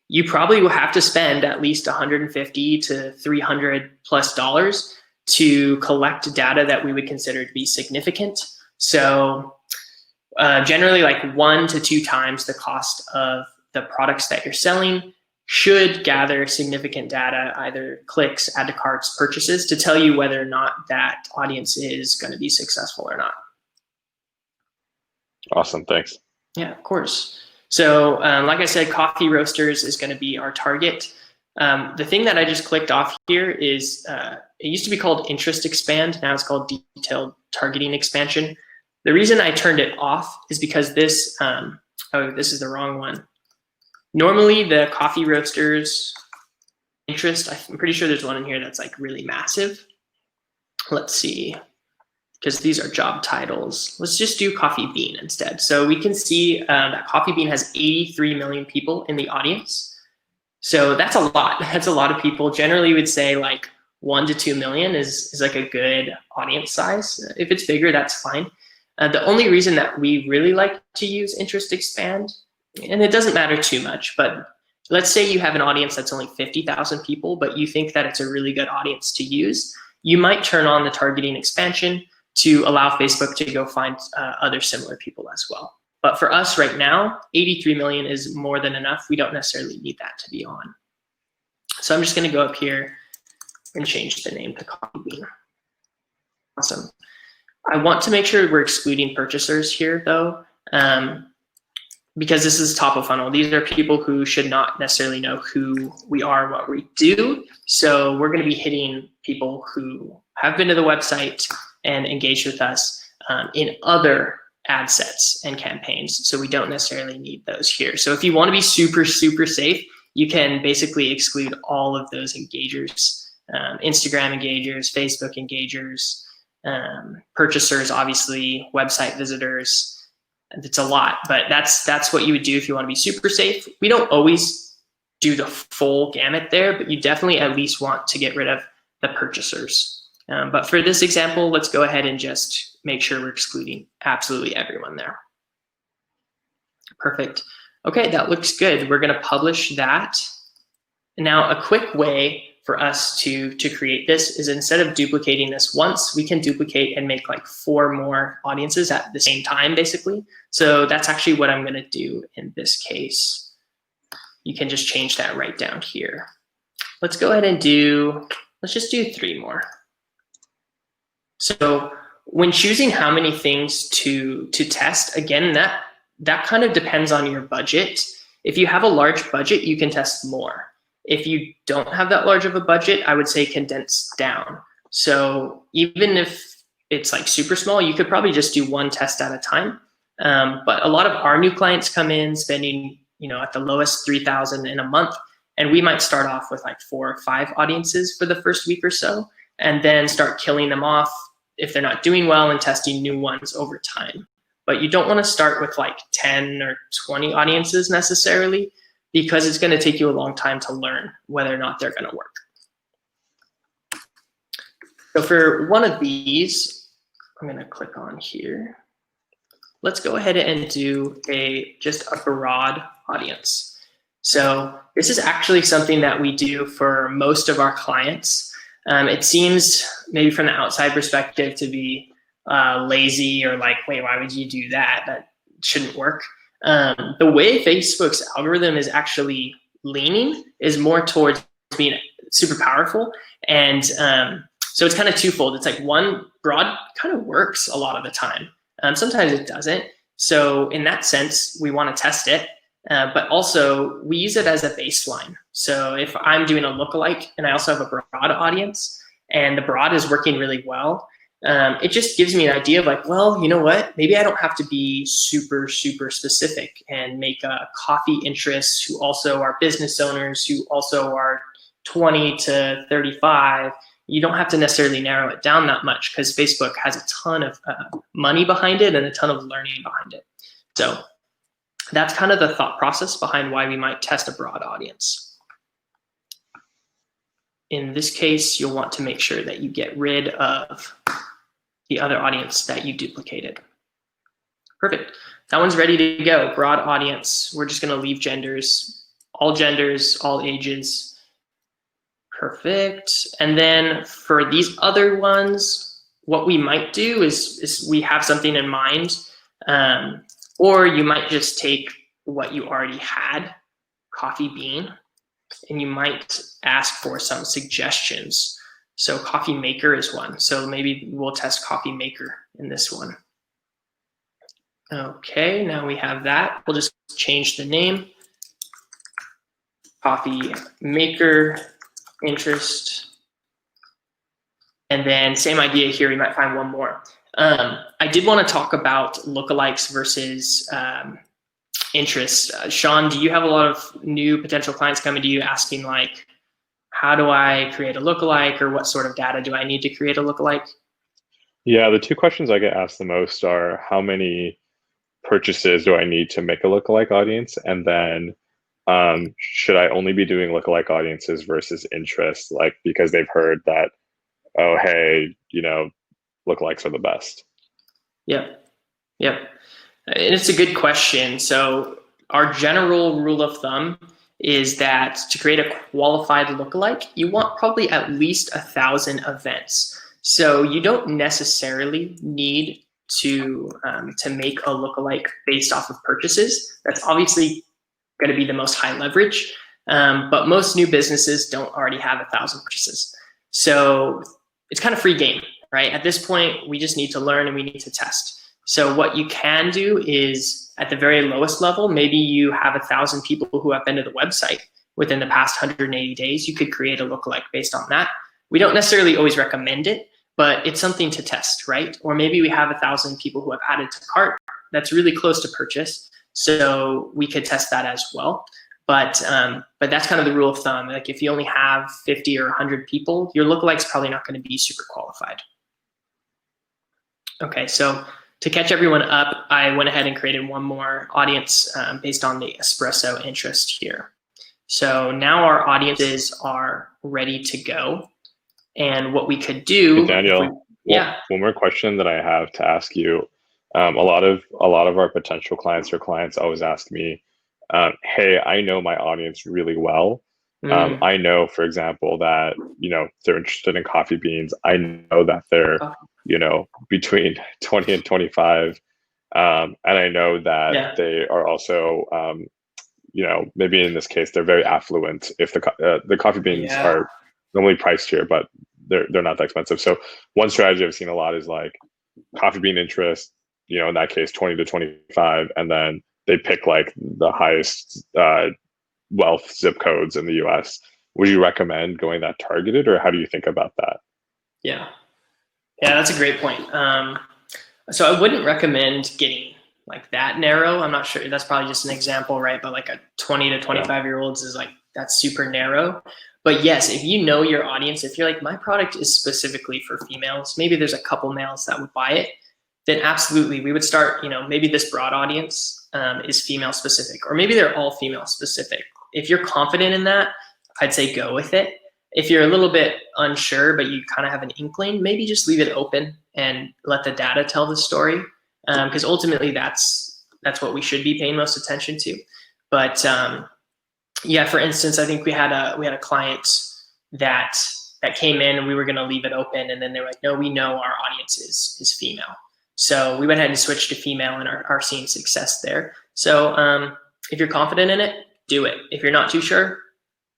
You probably will have to spend at least $150 to $300+ to collect data that we would consider to be significant. So generally like 1 to 2 times the cost of the products that you're selling should gather significant data, either clicks, add to carts, purchases, to tell you whether or not that audience is going to be successful or not. Awesome, thanks. Yeah, of course. So like I said, coffee roasters is going to be our target. The thing that I just clicked off here is, it used to be called interest expand. Now it's called detailed targeting expansion. The reason I turned it off is because this, oh, this is the wrong one. Normally the coffee roasters interest, I'm pretty sure there's one in here that's like really massive. Let's see, because these are job titles. Let's just do coffee bean instead. So we can see that coffee bean has 83 million people in the audience. So that's a lot. That's a lot of people. Generally, we'd say like 1 to 2 million is like a good audience size. If it's bigger, that's fine. The only reason that we really like to use interest expand, and it doesn't matter too much, but let's say you have an audience that's only 50,000 people, but you think that it's a really good audience to use, you might turn on the targeting expansion to allow Facebook to go find other similar people as well. But for us right now, 83 million is more than enough. We don't necessarily need that to be on. So I'm just going to go up here and change the name to coffee bean. Awesome. I want to make sure we're excluding purchasers here though, because this is top of funnel. These are people who should not necessarily know who we are and what we do. So we're going to be hitting people who have been to the website and engaged with us in other ad sets and campaigns. So we don't necessarily need those here. So if you want to be super, super safe, you can basically exclude all of those engagers, Instagram engagers, Facebook engagers, purchasers, obviously, website visitors. It's a lot, but that's what you would do if you want to be super safe. We don't always do the full gamut there, but you definitely at least want to get rid of the purchasers. But for this example, let's go ahead and just make sure we're excluding absolutely everyone there. Perfect. Okay, that looks good. We're going to publish that. Now, a quick way for us to create this is, instead of duplicating this once, we can duplicate and make like 4 more audiences at the same time, basically. So that's actually what I'm going to do in this case. You can just change that right down here. Let's go ahead and let's just do 3 more. So when choosing how many things to test, again, that kind of depends on your budget. If you have a large budget, you can test more. If you don't have that large of a budget, I would say condense down. So even if it's like super small, you could probably just do 1 test at a time. But a lot of our new clients come in spending, at the lowest 3,000 in a month, and we might start off with like 4 or 5 audiences for the first week or so, and then start killing them off if they're not doing well and testing new ones over time. But you don't want to start with like 10 or 20 audiences necessarily, because it's going to take you a long time to learn whether or not they're going to work. So for one of these, I'm going to click on here. Let's go ahead and do just a broad audience. So this is actually something that we do for most of our clients. It seems maybe from the outside perspective to be lazy, or like, wait, why would you do that? That shouldn't work. The way Facebook's algorithm is actually leaning is more towards being super powerful. And so it's kind of twofold. It's like, one, broad kind of works a lot of the time. Sometimes it doesn't. So in that sense, we want to test it. But also we use it as a baseline. So if I'm doing a lookalike and I also have a broad audience and the broad is working really well, it just gives me an idea of like, well, you know what, maybe I don't have to be super, super specific and make a coffee interests who also are business owners, who also are 20 to 35. You don't have to necessarily narrow it down that much, because Facebook has a ton of money behind it and a ton of learning behind it. So that's kind of the thought process behind why we might test a broad audience. In this case, you'll want to make sure that you get rid of the other audience that you duplicated. Perfect. That one's ready to go. Broad audience. We're just going to leave genders, all ages. Perfect. And then for these other ones, what we might do is we have something in mind, or you might just take what you already had, coffee bean, and you might ask for some suggestions. So coffee maker is one. So maybe we'll test coffee maker in this one. Okay, now we have that. We'll just change the name. Coffee maker, interest. And then same idea here, we might find one more. I did want to talk about lookalikes versus interest. Shawn, do you have a lot of new potential clients coming to you asking like, how do I create a lookalike, or what sort of data do I need to create a lookalike? Yeah, the two questions I get asked the most are how many purchases do I need to make a lookalike audience? And then should I only be doing lookalike audiences versus interest? Like, because they've heard that, oh, hey, lookalikes are the best. Yep. And it's a good question. So our general rule of thumb is that to create a qualified lookalike, you want probably at least 1,000 events. So you don't necessarily need to make a lookalike based off of purchases. That's obviously going to be the most high leverage, but most new businesses don't already have 1,000 purchases. So it's kind of free game, right? At this point, we just need to learn and we need to test. So what you can do is at the very lowest level, maybe you have 1,000 people who have been to the website within the past 180 days. You could create a lookalike based on that. We don't necessarily always recommend it, but it's something to test, right? Or maybe we have 1,000 people who have added to cart that's really close to purchase. So we could test that as well. But that's kind of the rule of thumb. Like if you only have 50 or 100 people, your lookalike's probably not going to be super qualified. Okay, so to catch everyone up, I went ahead and created one more audience based on the espresso interest here. So now our audiences are ready to go. And what we could do, hey, Daniel, one more question that I have to ask you. A lot of our potential clients or clients always ask me, hey, I know my audience really well. I know, for example, that they're interested in coffee beans. I know that they're between 20 and 25, and I know that they are also maybe in this case they're very affluent. If the coffee beans are normally priced here, but they're not that expensive. So one strategy I've seen a lot is like coffee bean interest, in that case 20 to 25, and then they pick like the highest wealth zip codes in the US. Would you recommend going that targeted, or how do you think about that? Yeah, that's a great point. So I wouldn't recommend getting like that narrow. I'm not sure. That's probably just an example, right? But like a 20 to 25-year-olds is like, that's super narrow. But yes, if you know your audience, if you're like, my product is specifically for females, maybe there's a couple males that would buy it, then absolutely we would start, maybe this broad audience is female specific, or maybe they're all female specific. If you're confident in that, I'd say go with it. If you're a little bit unsure, but you kind of have an inkling, maybe just leave it open and let the data tell the story. Because ultimately that's what we should be paying most attention to. But for instance, I think we had a client that came in and we were going to leave it open, and then they were like, no, we know our audience is female. So we went ahead and switched to female and are seeing success there. So if you're confident in it, do it. If you're not too sure,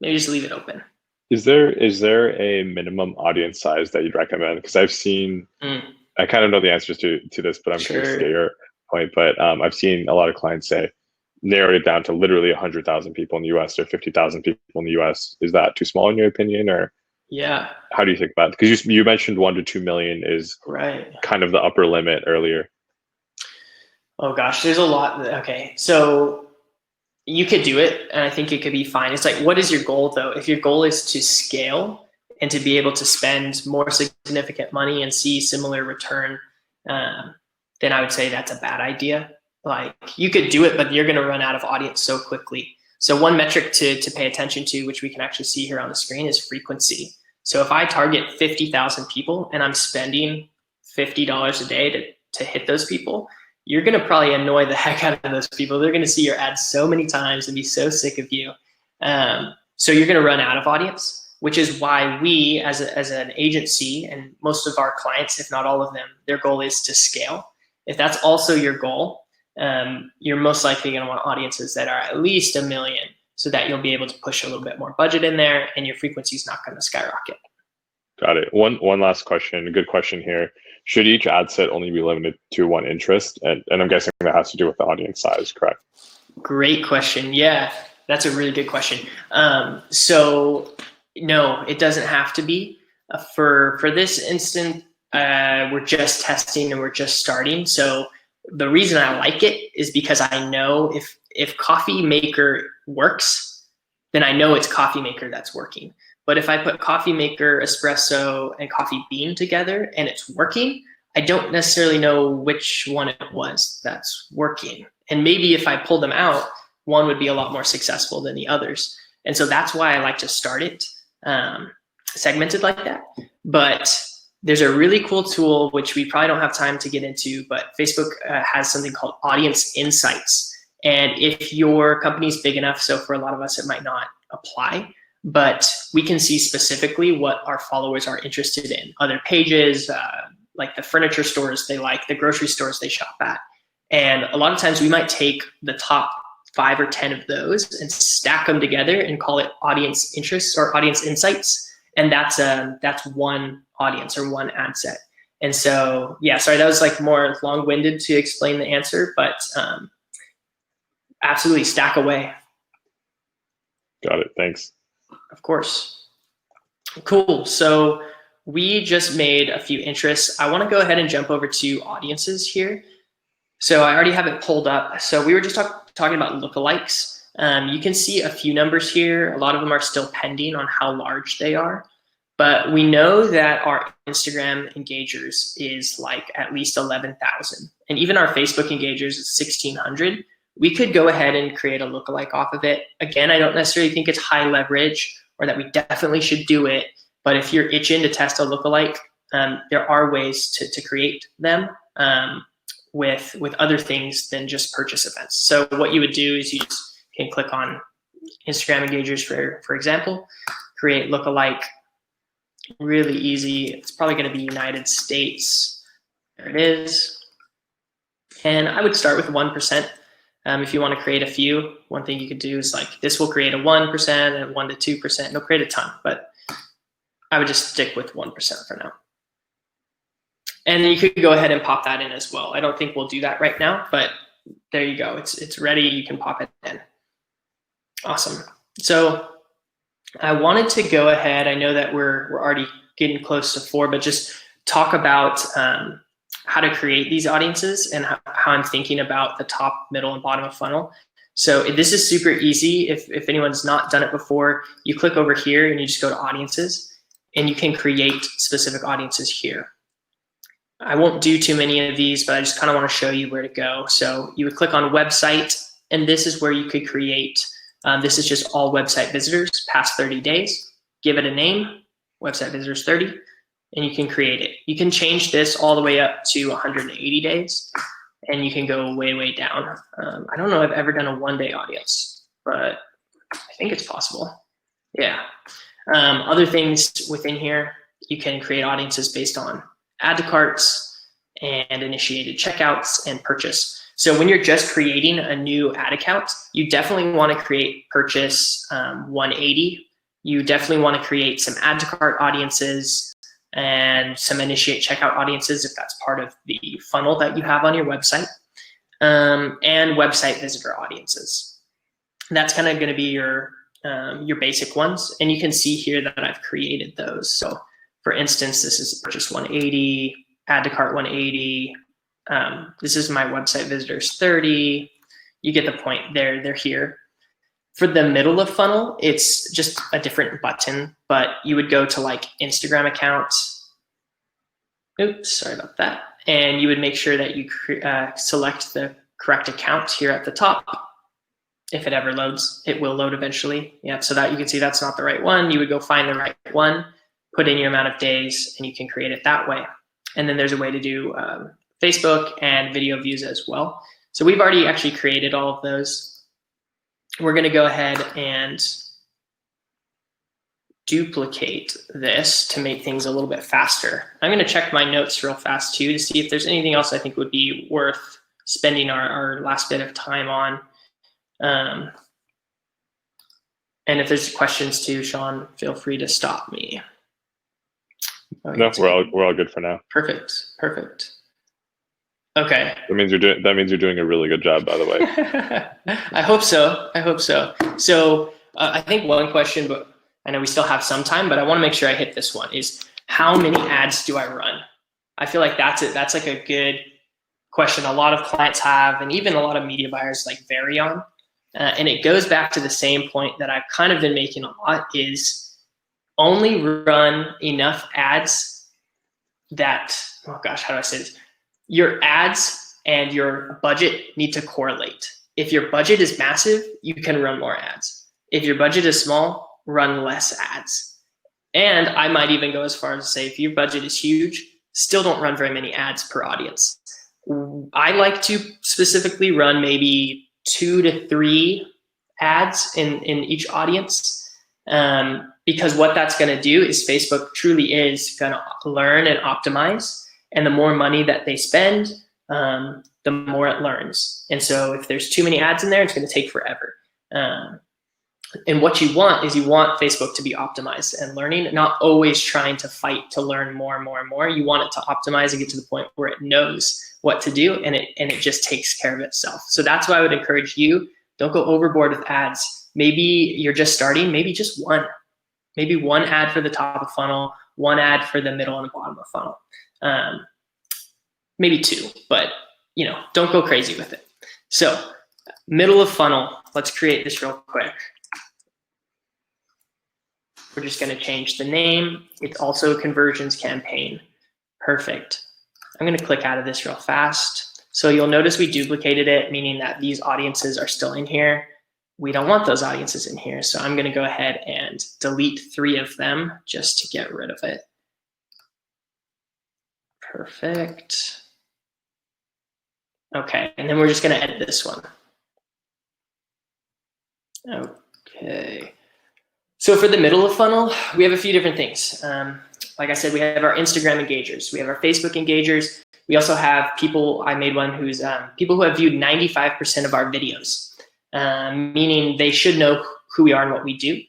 maybe just leave it open. Is there a minimum audience size that you'd recommend? Because I've seen, I kind of know the answers to this, but I'm curious to get your point. But I've seen a lot of clients say, narrowed it down to literally 100,000 people in the US or 50,000 people in the US. Is that too small in your opinion, or how do you think about it? Because you mentioned 1 to 2 million is kind of the upper limit earlier. Oh gosh, there's a lot. Okay, so you could do it, and I think it could be fine. It's like, what is your goal though? If your goal is to scale and to be able to spend more significant money and see similar return, then I would say that's a bad idea. Like, you could do it, but you're going to run out of audience so quickly. So one metric to pay attention to, which we can actually see here on the screen, is frequency. So if I target 50,000 people and I'm spending $50 a day to hit those people, you're going to probably annoy the heck out of those people. They're going to see your ads so many times and be so sick of you. So you're going to run out of audience. which is why we as an agency, and most of our clients, if not all of them, their goal is to scale. If that's also your goal, you're most likely going to want audiences that are at least 1 million, so that you'll be able to push a little bit more budget in there and your frequency is not going to skyrocket. Got it. One last question, a good question here. Should each ad set only be limited to one interest? And I'm guessing that has to do with the audience size, correct? Great question. Yeah, that's a really good question. So no, it doesn't have to be. For this instant, we're just testing and we're just starting. So the reason I like it is because I know if Coffee Maker works, then I know it's Coffee Maker that's working. But if I put Coffee Maker, Espresso, and Coffee Bean together and it's working, I don't necessarily know which one it was that's working. And maybe if I pull them out, one would be a lot more successful than the others. And so that's why I like to start it segmented like that. But there's a really cool tool, which we probably don't have time to get into, but Facebook has something called Audience Insights. And if your company's big enough, so for a lot of us, it might not apply, but we can see specifically what our followers are interested in. Other pages, like the furniture stores they like, the grocery stores they shop at. And a lot of times we might take the top 5 or 10 of those and stack them together and call it audience interests or audience insights. And that's one audience or one ad set. And so, yeah, sorry, that was like more long-winded to explain the answer, but absolutely stack away. Got it, thanks. Of course. Cool, so we just made a few interests. I wanna go ahead and jump over to audiences here. So I already have it pulled up. So we were just talking about lookalikes. You can see a few numbers here. A lot of them are still pending on how large they are. But we know that our Instagram engagers is like at least 11,000. And even our Facebook engagers is 1,600. We could go ahead and create a lookalike off of it. Again, I don't necessarily think it's high leverage or that we definitely should do it. But if you're itching to test a lookalike, there are ways to create them with other things than just purchase events. So what you would do is you just can click on Instagram engagers, for example, create lookalike. Really easy. It's probably going to be United States. There it is. And I would start with 1%. If you want to create a few, one thing you could do is like this will create a 1% and 1 to 2%. It'll create a ton, but I would just stick with 1% for now. And then you could go ahead and pop that in as well. I don't think we'll do that right now, but there you go. It's ready. You can pop it in. Awesome. So I wanted to go ahead. I know that we're already getting close to 4, but just talk about how to create these audiences and how I'm thinking about the top, middle, and bottom of funnel. So this is super easy. If anyone's not done it before, you click over here and you just go to audiences and you can create specific audiences here. I won't do too many of these, but I just kind of want to show you where to go. So you would click on website, and this is where you could create. This is just all website visitors past 30 days. Give it a name, website visitors 30, and you can create it. You can change this all the way up to 180 days, and you can go way, way down. I don't know if I've ever done a 1-day audience, but I think it's possible. Yeah. Other things within here, you can create audiences based on add to carts and initiated checkouts and purchase. So when you're just creating a new ad account, you definitely want to create purchase 180. You definitely want to create some add to cart audiences and some initiate checkout audiences if that's part of the funnel that you have on your website, and website visitor audiences. That's kind of going to be your basic ones. And you can see here that I've created those. So for instance, this is purchase 180, add to cart 180. This is my website visitors 30. You get the point there, they're here. For the middle of funnel, it's just a different button, but you would go to like Instagram accounts. Oops, sorry about that. And you would make sure that you select the correct account here at the top. If it ever loads, it will load eventually. Yeah, so that you can see that's not the right one. You would go find the right one, put in your amount of days, and you can create it that way. And then there's a way to do Facebook and video views as well. So we've already actually created all of those. We're going to go ahead and duplicate this to make things a little bit faster. I'm going to check my notes real fast too to see if there's anything else I think would be worth spending our last bit of time on. And if there's questions too, Shawn, feel free to stop me. Oh, no, we're all good for now. Perfect. Okay. That means you're doing a really good job, by the way. I hope so. So I think one question, but I know we still have some time, but I want to make sure I hit this one, is how many ads do I run? I feel like that's it. That's like a good question a lot of clients have, and even a lot of media buyers like vary on. And it goes back to the same point that I've kind of been making a lot, is only run enough ads that, oh gosh, how do I say this? Your ads and your budget need to correlate. If your budget is massive, you can run more ads. If your budget is small, run less ads. And I might even go as far as to say, if your budget is huge, still don't run very many ads per audience. I like to specifically run maybe 2 to 3 ads in each audience, because what that's going to do is Facebook truly is going to learn and optimize, and the more money that they spend, the more it learns. And so if there's too many ads in there, it's going to take forever. And what you want is Facebook to be optimized and learning, not always trying to fight to learn more and more and more. You want it to optimize and get to the point where it knows what to do, and it just takes care of itself. So that's why I would encourage you, don't go overboard with ads. Maybe you're just starting, maybe just one. Maybe one ad for the top of funnel, one ad for the middle and the bottom of funnel. Maybe 2, but don't go crazy with it. So middle of funnel, let's create this real quick. We're just going to change the name. It's also a conversions campaign. Perfect. I'm going to click out of this real fast. So you'll notice we duplicated it, meaning that these audiences are still in here. We don't want those audiences in here. So I'm going to go ahead and delete 3 of them just to get rid of it. Perfect. Okay, and then we're just going to edit this one. Okay. So for the middle of funnel, we have a few different things. Like I said, we have our Instagram engagers. We have our Facebook engagers. We also have people, I made one who's people who have viewed 95% of our videos, meaning they should know who we are and what we do.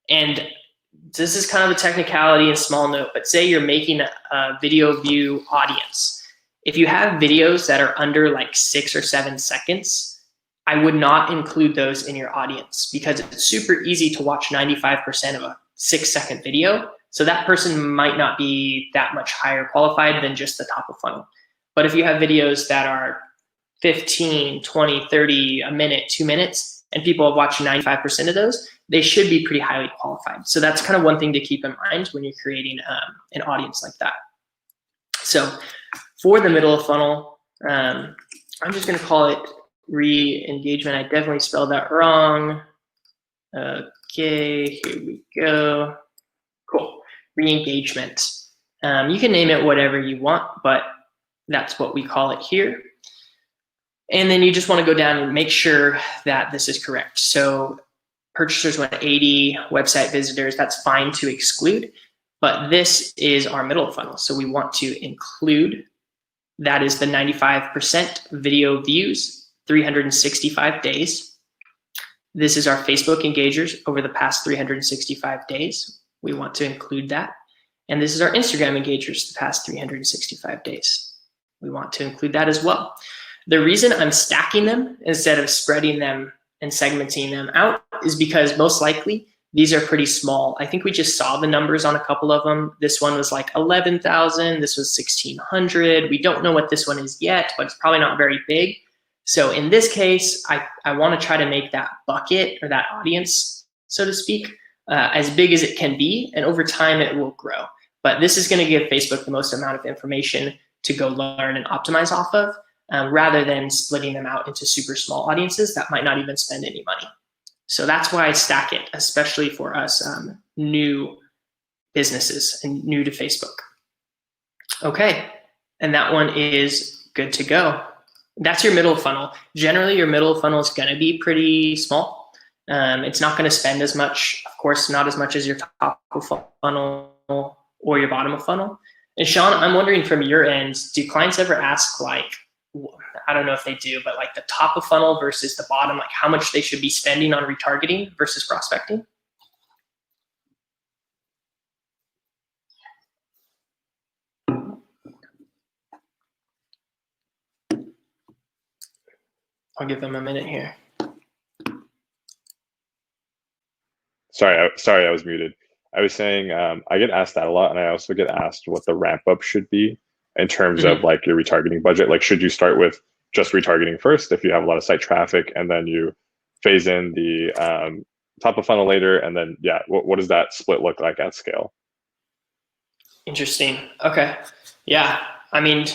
And this is kind of a technicality and small note, but say you're making a video view audience. If you have videos that are under like 6 or 7 seconds, I would not include those in your audience, because it's super easy to watch 95% of a 6-second video. So that person might not be that much higher qualified than just the top of funnel. But if you have videos that are 15, 20, 30, a minute, 2 minutes, and people have watched 95% of those, they should be pretty highly qualified. So that's kind of one thing to keep in mind when you're creating an audience like that. So for the middle of funnel, I'm just going to call it re-engagement. I definitely spelled that wrong. Okay, here we go. Cool. Re-engagement. You can name it whatever you want, but that's what we call it here. And then you just want to go down and make sure that this is correct. So purchasers went 80, website visitors, that's fine to exclude, but this is our middle funnel. So we want to include, that is the 95% video views, 365 days. This is our Facebook engagers over the past 365 days. We want to include that. And this is our Instagram engagers the past 365 days. We want to include that as well. The reason I'm stacking them instead of spreading them and segmenting them out is because most likely these are pretty small. I think we just saw the numbers on a couple of them. This one was like 11,000. This was 1,600. We don't know what this one is yet, but it's probably not very big. So in this case, I want to try to make that bucket or that audience, so to speak, as big as it can be. And over time, it will grow. But this is going to give Facebook the most amount of information to go learn and optimize off of, rather than splitting them out into super small audiences that might not even spend any money. So that's why I stack it, especially for us new businesses and new to Facebook. Okay, and that one is good to go. That's your middle funnel. Generally, your middle funnel is going to be pretty small. It's not going to spend as much, of course, not as much as your top of funnel or your bottom of funnel. And Shawn, I'm wondering from your end, do clients ever ask, like, I don't know if they do, but like the top of funnel versus the bottom, like how much they should be spending on retargeting versus prospecting? I'll give them a minute here. Sorry, I was muted. I was saying I get asked that a lot, and I also get asked what the ramp up should be in terms of like your retargeting budget. Like, should you start with just retargeting first if you have a lot of site traffic, and then you phase in the top of funnel later, and then what does that split look like at scale? Interesting. Okay. Yeah. I mean,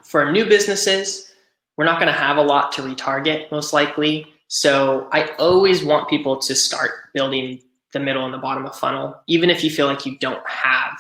for new businesses, we're not going to have a lot to retarget most likely. So I always want people to start building the middle and the bottom of funnel, even if you feel like you don't have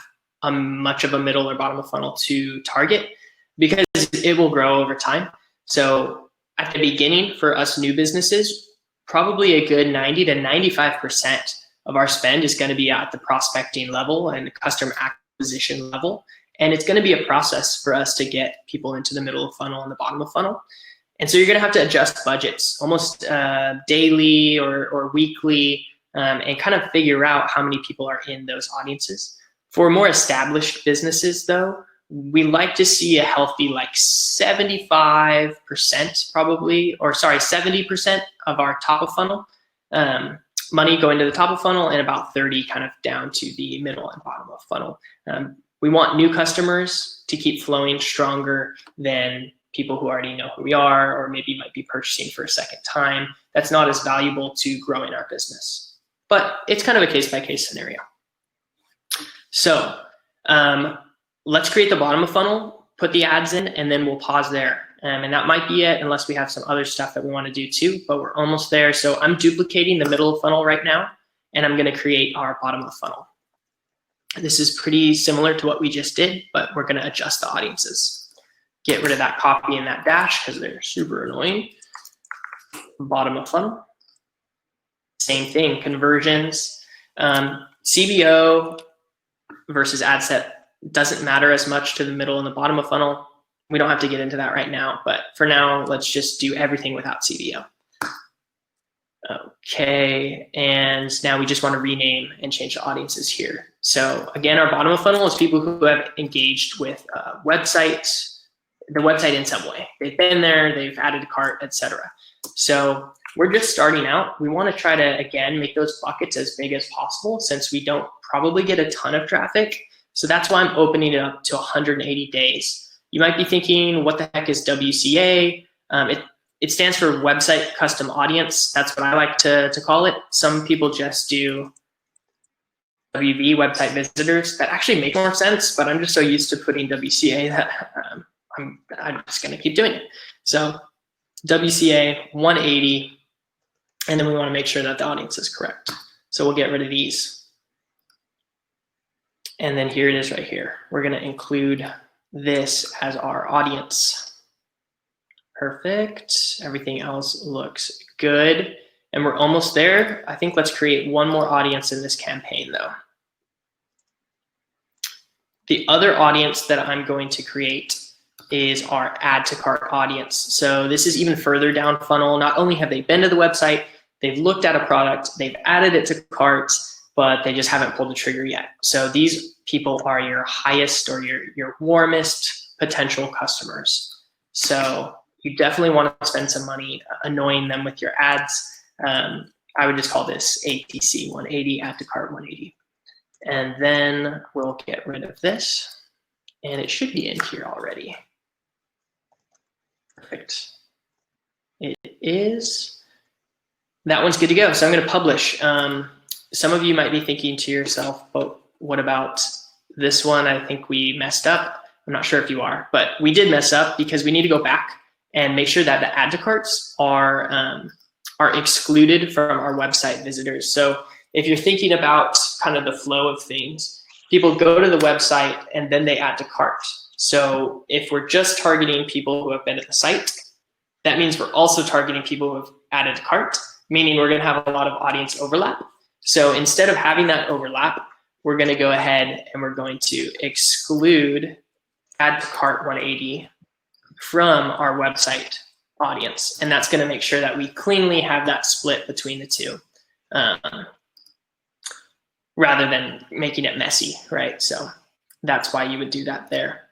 much of a middle or bottom of funnel to target, because it will grow over time. So at the beginning for us new businesses, probably a good 90 to 95% of our spend is going to be at the prospecting level and customer acquisition level. And it's going to be a process for us to get people into the middle of funnel and the bottom of funnel. And so you're going to have to adjust budgets almost daily or weekly and kind of figure out how many people are in those audiences. For more established businesses, though, we like to see a healthy like 75% probably, or sorry, 70% of our top of funnel money going to the top of funnel and about 30 kind of down to the middle and bottom of funnel. We want new customers to keep flowing stronger than people who already know who we are or maybe might be purchasing for a second time. That's not as valuable to growing our business. But it's kind of a case-by-case scenario. So let's create the bottom of funnel, put the ads in, and then we'll pause there. And that might be it unless we have some other stuff that we want to do too, but we're almost there. So I'm duplicating the middle of funnel right now, and I'm going to create our bottom of funnel. This is pretty similar to what we just did, but we're going to adjust the audiences. Get rid of that copy and that dash because they're super annoying. Bottom of funnel. Same thing, conversions. CBO versus ad set doesn't matter as much to the middle and the bottom of funnel. We don't have to get into that right now, but for now, let's just do everything without CBO. Okay, and now we just want to rename and change the audiences here. So again, our bottom of funnel is people who have engaged with the website in some way. They've been there, they've added a cart, etc. So we're just starting out. We want to try to, again, make those buckets as big as possible since we don't probably get a ton of traffic. So that's why I'm opening it up to 180 days. You might be thinking, what the heck is WCA? It stands for Website Custom Audience. That's what I like to call it. Some people just do WV, Website Visitors. That actually makes more sense, but I'm just so used to putting WCA that I'm just going to keep doing it. So WCA 180, and then we want to make sure that the audience is correct. So we'll get rid of these. And then here it is right here. We're going to include this as our audience. Perfect. Everything else looks good. And we're almost there. I think let's create one more audience in this campaign though. The other audience that I'm going to create is our add to cart audience. So this is even further down funnel. Not only have they been to the website, they've looked at a product, they've added it to cart, but they just haven't pulled the trigger yet. So these people are your highest or your warmest potential customers. So you definitely want to spend some money annoying them with your ads. I would just call this ATC 180, add to cart 180. And then we'll get rid of this. And it should be in here already. Perfect. It is. That one's good to go. So I'm going to publish. Some of you might be thinking to yourself, but what about this one? I think we messed up. I'm not sure if you are, but we did mess up because we need to go back and make sure that the add to carts are excluded from our website visitors. So if you're thinking about kind of the flow of things, people go to the website and then they add to cart. So if we're just targeting people who have been at the site, that means we're also targeting people who have added to cart. meaning we're going to have a lot of audience overlap. So instead of having that overlap, we're going to go ahead and we're going to exclude add to cart 180 from our website audience. And that's going to make sure that we cleanly have that split between the two, rather than making it messy, right? So that's why you would do that there.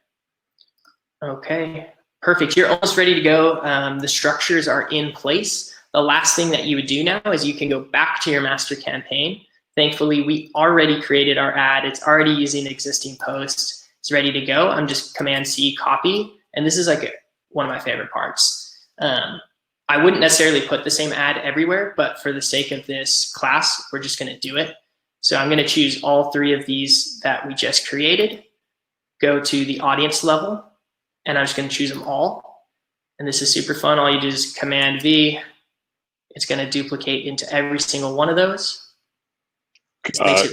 Okay, perfect. You're almost ready to go. The structures are in place. The last thing that you would do now is you can go back to your master campaign. Thankfully, we already created our ad. It's already using the existing post. It's ready to go. I'm just Command-C, copy. And this is like one of my favorite parts. I wouldn't necessarily put the same ad everywhere, but for the sake of this class, we're just going to do it. So I'm going to choose all three of these that we just created, go to the audience level, and I'm just going to choose them all. And this is super fun. All you do is Command-V. It's going to duplicate into every single one of those.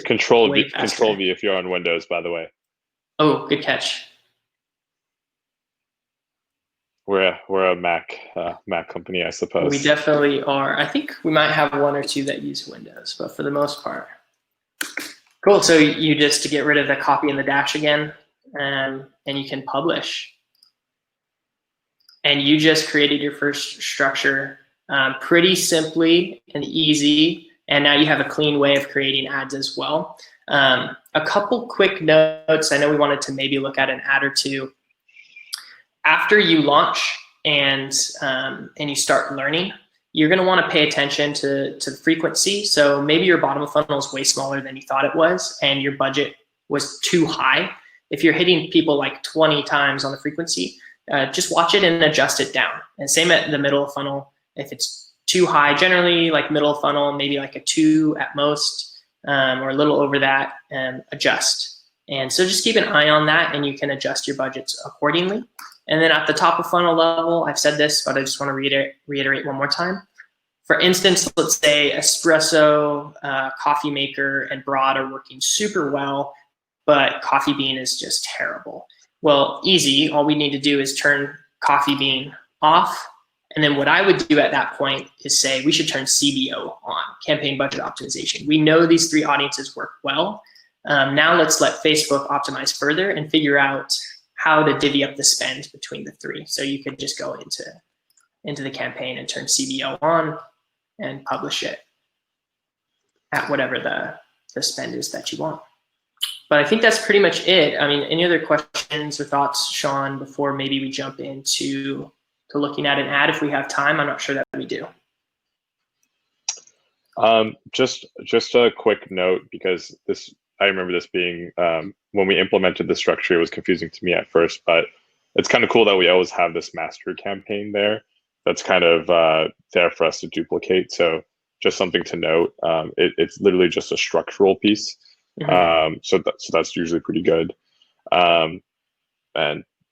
Control V if you're on Windows, by the way. Oh, good catch. We're a Mac company, I suppose. We definitely are. I think we might have one or two that use Windows, but for the most part. Cool. So you just to get rid of the copy and the dash again, and you can publish. And you just created your first structure pretty simply and easy. And now you have a clean way of creating ads as well. A couple quick notes. I know we wanted to maybe look at an ad or two. After you launch and you start learning, you're going to want to pay attention to the frequency. So maybe your bottom of funnel is way smaller than you thought it was, and your budget was too high. If you're hitting people like 20 times on the frequency, just watch it and adjust it down. And same at the middle of funnel. If it's too high, generally like middle of funnel, maybe like a 2 at most, or a little over that, adjust. And so just keep an eye on that, and you can adjust your budgets accordingly. And then at the top of funnel level, I've said this, but I just want to reiterate one more time. For instance, let's say espresso, coffee maker, and broad are working super well, but coffee bean is just terrible. Well, easy. All we need to do is turn coffee bean off. And then what I would do at that point is say we should turn CBO on, campaign budget optimization. We know these three audiences work well. Now let's let Facebook optimize further and figure out how to divvy up the spend between the three. So you could just go into the campaign and turn CBO on and publish it at whatever the spend is that you want. But I think that's pretty much it. I mean, any other questions or thoughts, Shawn, before maybe we jump into looking at an ad if we have time? I'm not sure that we do. Just a quick note, because I remember this being, when we implemented the structure, it was confusing to me at first, but it's kind of cool that we always have this master campaign there that's kind of there for us to duplicate. So just something to note. It's literally just a structural piece. Mm-hmm. So that's usually pretty good. And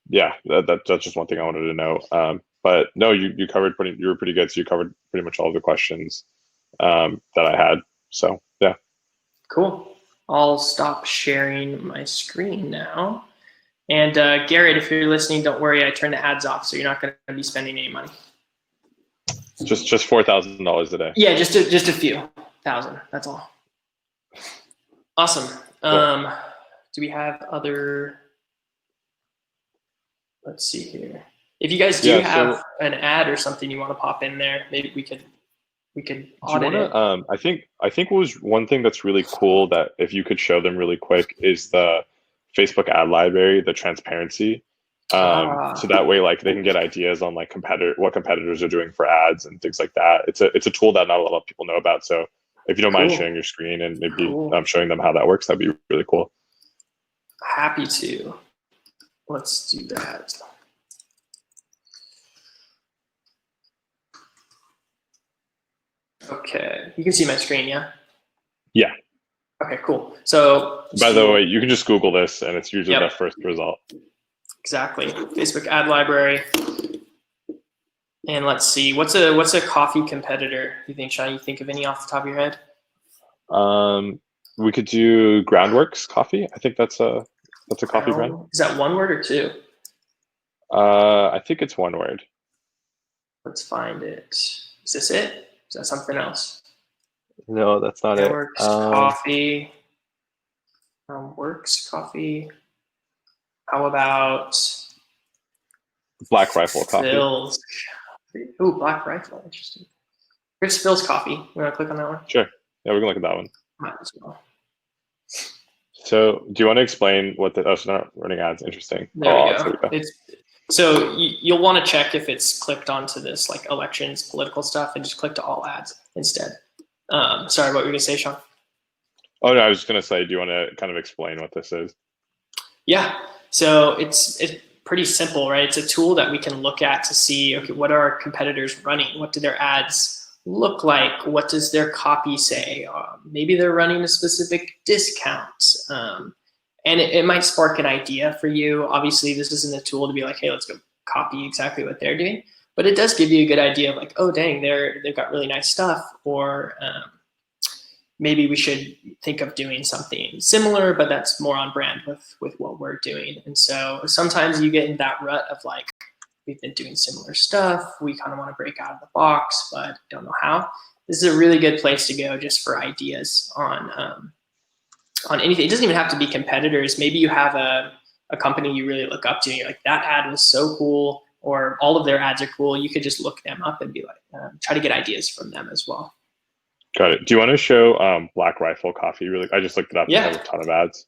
yeah, that's just one thing I wanted to know. But no, you were pretty good. So you covered pretty much all of the questions that I had. So yeah. Cool. I'll stop sharing my screen now. And Garrett, if you're listening, don't worry. I turned the ads off, so you're not going to be spending any money. Just $4,000 a day. Yeah, just a few thousand. That's all. Awesome. Cool. Do we have other? Let's see here. If you guys do have an ad or something you want to pop in there, maybe we could audit it. I think was one thing that's really cool that if you could show them really quick is the Facebook ad library, the transparency. So that way, like, they can get ideas on like what competitors are doing for ads and things like that. It's a tool that not a lot of people know about. So if you don't mind sharing your screen and maybe showing them how that works, that'd be really cool. Happy to. Let's do that. Okay, you can see my screen, yeah? Yeah. Okay, cool. So by the way, you can just Google this and it's usually the first result. Exactly. Facebook ad library. And let's see, what's a coffee competitor? You think, Shawn, you think of any off the top of your head? We could do Groundworks Coffee. I think that's a coffee brand. Is that one word or two? I think it's one word. Let's find it. Is this it? Is that something else? No, that's not it. Works coffee. Works coffee. How about Black Rifle coffee? Phil's. Ooh, Black Rifle. Interesting. Here's Phil's coffee. You want to click on that one? Sure. Yeah, we can look at that one. Might as well. So, do you want to explain what the? Oh, so not running ads. Interesting. There we go. So you'll want to check if it's clicked onto this like elections, political stuff, and just click to all ads instead. Sorry, what were you gonna say, Shawn? Oh no, I was just gonna say, do you want to kind of explain what this is? Yeah. So it's pretty simple, right? It's a tool that we can look at to see, okay, what are our competitors running? What do their ads look like? What does their copy say? Maybe they're running a specific discount. And it might spark an idea for you. Obviously, this isn't a tool to be like, hey, let's go copy exactly what they're doing. But it does give you a good idea of like, oh, dang, they've got really nice stuff. Or maybe we should think of doing something similar, but that's more on brand with what we're doing. And so sometimes you get in that rut of like, we've been doing similar stuff. We kind of want to break out of the box, but don't know how. This is a really good place to go just for ideas on anything. It doesn't even have to be competitors. Maybe you have a company you really look up to and you're like, that ad was so cool, or all of their ads are cool. You could just look them up and be like, try to get ideas from them as well. Got it. Do you want to show Black Rifle coffee? Really, I just looked it up. Yeah. It has a ton of ads.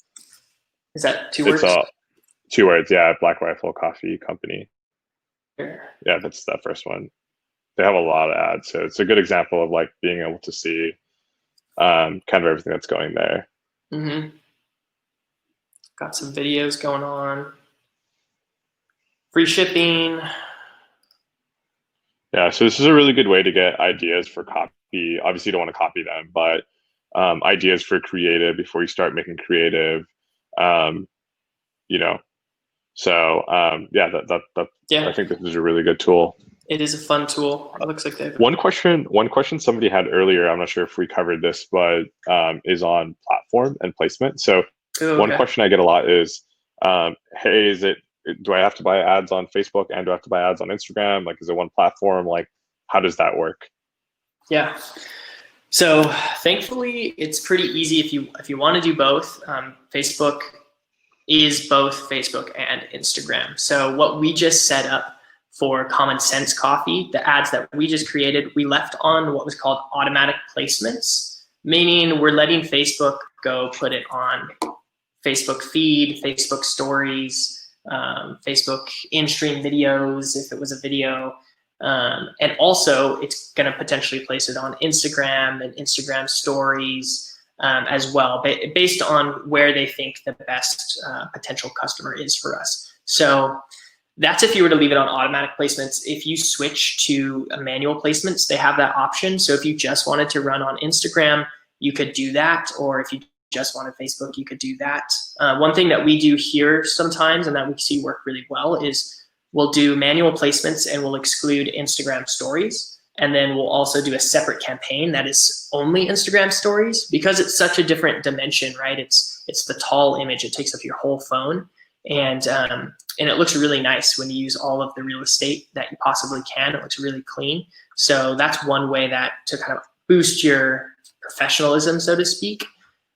Is that two words? It's 2 words. Yeah, Black Rifle Coffee Company. Sure. Yeah, that's that first one. They have a lot of ads, so it's a good example of like being able to see kind of everything that's going there. Mm-hmm. Got some videos going on. Free shipping. Yeah, so this is a really good way to get ideas for copy. Obviously, you don't want to copy them, but ideas for creative before you start making creative. So yeah, I think this is a really good tool. It is a fun tool. It looks like they've one question somebody had earlier. I'm not sure if we covered this, but is on platform and placement. So one question I get a lot is, hey, do I have to buy ads on Facebook and do I have to buy ads on Instagram? Like, is it one platform? Like, how does that work? Yeah. So thankfully, it's pretty easy if you want to do both. Facebook is both Facebook and Instagram. So what we just set up for Common Sense Coffee, the ads that we just created, we left on what was called automatic placements, meaning we're letting Facebook go put it on Facebook feed, Facebook stories, Facebook in-stream videos, if it was a video. And also it's going to potentially place it on Instagram and Instagram stories as well, based on where they think the best potential customer is for us. So that's if you were to leave it on automatic placements. If you switch to manual placements, they have that option. So if you just wanted to run on Instagram, you could do that. Or if you just wanted Facebook, you could do that. One thing that we do here sometimes and that we see work really well is we'll do manual placements and we'll exclude Instagram stories. And then we'll also do a separate campaign that is only Instagram stories because it's such a different dimension, right? It's the tall image. It takes up your whole phone. And it looks really nice when you use all of the real estate that you possibly can. It looks really clean. So that's one way that to kind of boost your professionalism, so to speak,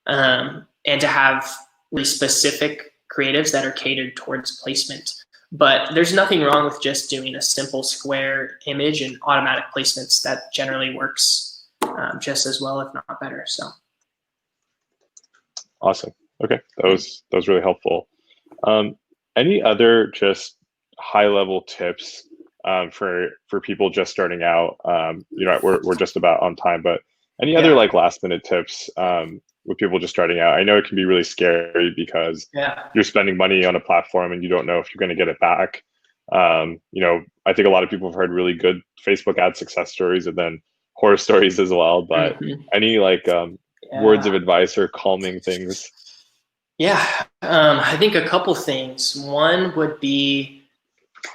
and to have really specific creatives that are catered towards placement. But there's nothing wrong with just doing a simple square image and automatic placements. That generally works just as well, if not better. So awesome. Okay, that was really helpful. Any other just high-level tips for people just starting out? We're just about on time, but any other like last-minute tips with people just starting out? I know it can be really scary because you're spending money on a platform and you don't know if you're going to get it back. I think a lot of people have heard really good Facebook ad success stories and then horror stories as well. But any words of advice or calming things? Yeah, I think a couple things. One would be,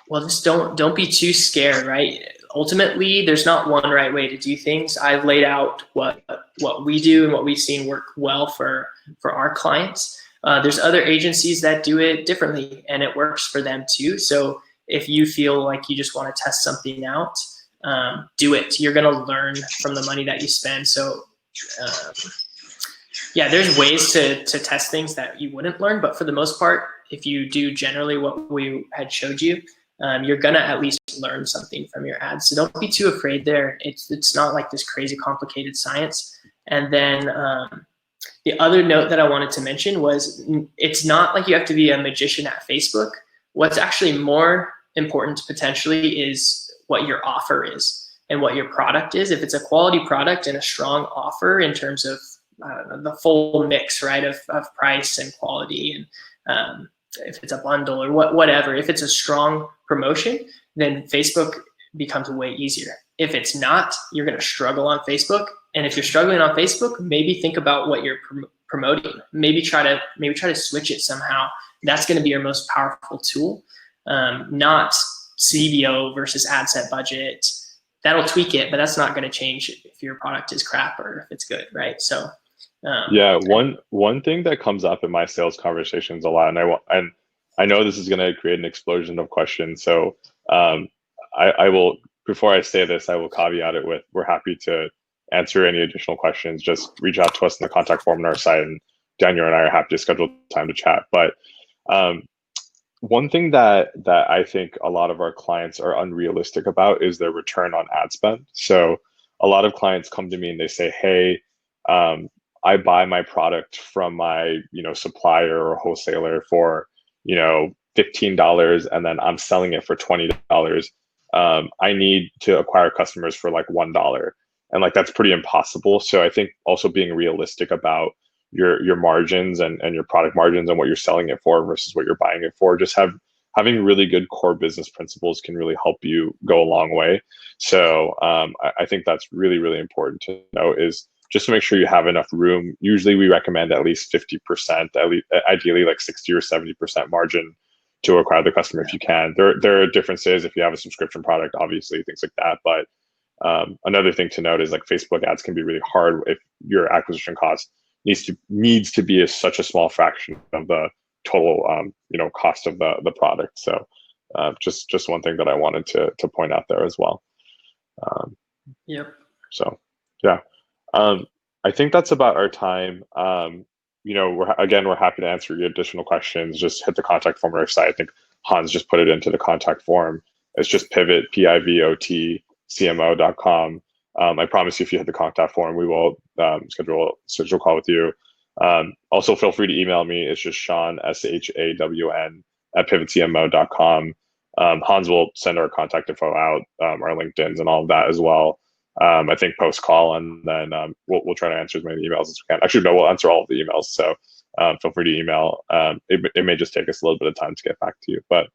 well, just don't be too scared, right? Ultimately, there's not one right way to do things. I've laid out what we do and what we've seen work well for our clients. There's other agencies that do it differently and it works for them too. So if you feel like you just want to test something out, do it. You're going to learn from the money that you spend. So yeah, there's ways to test things that you wouldn't learn, but for the most part, if you do generally what we had showed you, you're gonna at least learn something from your ads. So don't be too afraid there. It's not like this crazy complicated science. And then the other note that I wanted to mention was it's not like you have to be a magician at Facebook. What's actually more important potentially is what your offer is and what your product is. If it's a quality product and a strong offer in terms of the full mix, right, of price and quality, and if it's a bundle or whatever, if it's a strong promotion, then Facebook becomes way easier. If it's not, you're going to struggle on Facebook. And if you're struggling on Facebook, maybe think about what you're promoting. Maybe try to switch it somehow. That's going to be your most powerful tool, not CBO versus ad set budget. That'll tweak it, but that's not going to change if your product is crap or if it's good, right? So yeah, one thing that comes up in my sales conversations a lot, and I know this is going to create an explosion of questions. So I will, before I say this, I will caveat it with, we're happy to answer any additional questions. Just reach out to us in the contact form on our site, and Daniel and I are happy to schedule time to chat. But one thing that I think a lot of our clients are unrealistic about is their return on ad spend. So a lot of clients come to me and they say, hey, I buy my product from my, supplier or wholesaler for, $15, and then I'm selling it for $20. I need to acquire customers for like $1. And like, that's pretty impossible. So I think also being realistic about your margins and your product margins and what you're selling it for versus what you're buying it for, just having really good core business principles can really help you go a long way. So I think that's really, really important to know, is just to make sure you have enough room. Usually we recommend at least 50%, ideally like 60 or 70% margin to acquire the customer if you can. There are differences if you have a subscription product, obviously, things like that. But another thing to note is like Facebook ads can be really hard if your acquisition cost needs to be such a small fraction of the total cost of the product. So just one thing that I wanted to point out there as well. Yep. So yeah. I think that's about our time. We're happy to answer your additional questions. Just hit the contact form on our site. I think Hans just put it into the contact form. It's just pivot, pivotcmo.com. I promise you, if you hit the contact form, we will schedule a call with you. Also, feel free to email me. It's just Shawn, SHAWN, @pivotcmo.com. Hans will send our contact info out, our LinkedIn's and all of that as well. I think post call, and then we'll try to answer as many emails as we can. Actually, no, we'll answer all of the emails. So feel free to email. It may just take us a little bit of time to get back to you, but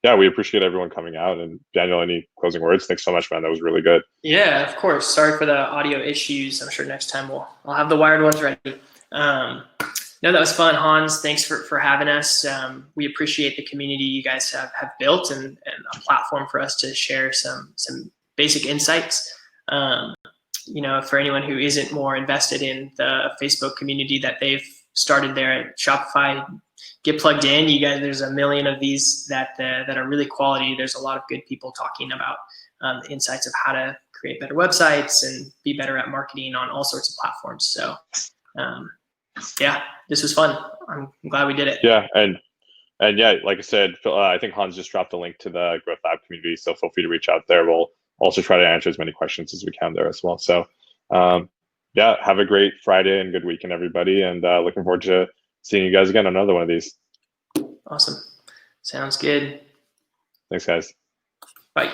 yeah, we appreciate everyone coming out. And Daniel, any closing words? Thanks so much, man. That was really good. Yeah, of course. Sorry for the audio issues. I'm sure next time I'll have the wired ones ready. No, that was fun, Hans. Thanks for having us. We appreciate the community you guys have built and a platform for us to share some basic insights. For anyone who isn't more invested in the Facebook community that they've started there at Shopify, get plugged in. You guys, there's a million of these that are really quality. There's a lot of good people talking about the insights of how to create better websites and be better at marketing on all sorts of platforms. So yeah, this was fun. I'm glad we did it. Yeah, and yeah, like I said, I think Hans just dropped a link to the Growth Lab community, so feel free to reach out there. We'll also try to answer as many questions as we can there as well. So yeah, have a great Friday and good weekend, everybody, and looking forward to seeing you guys again on another one of these. Awesome. Sounds good. Thanks, guys. Bye.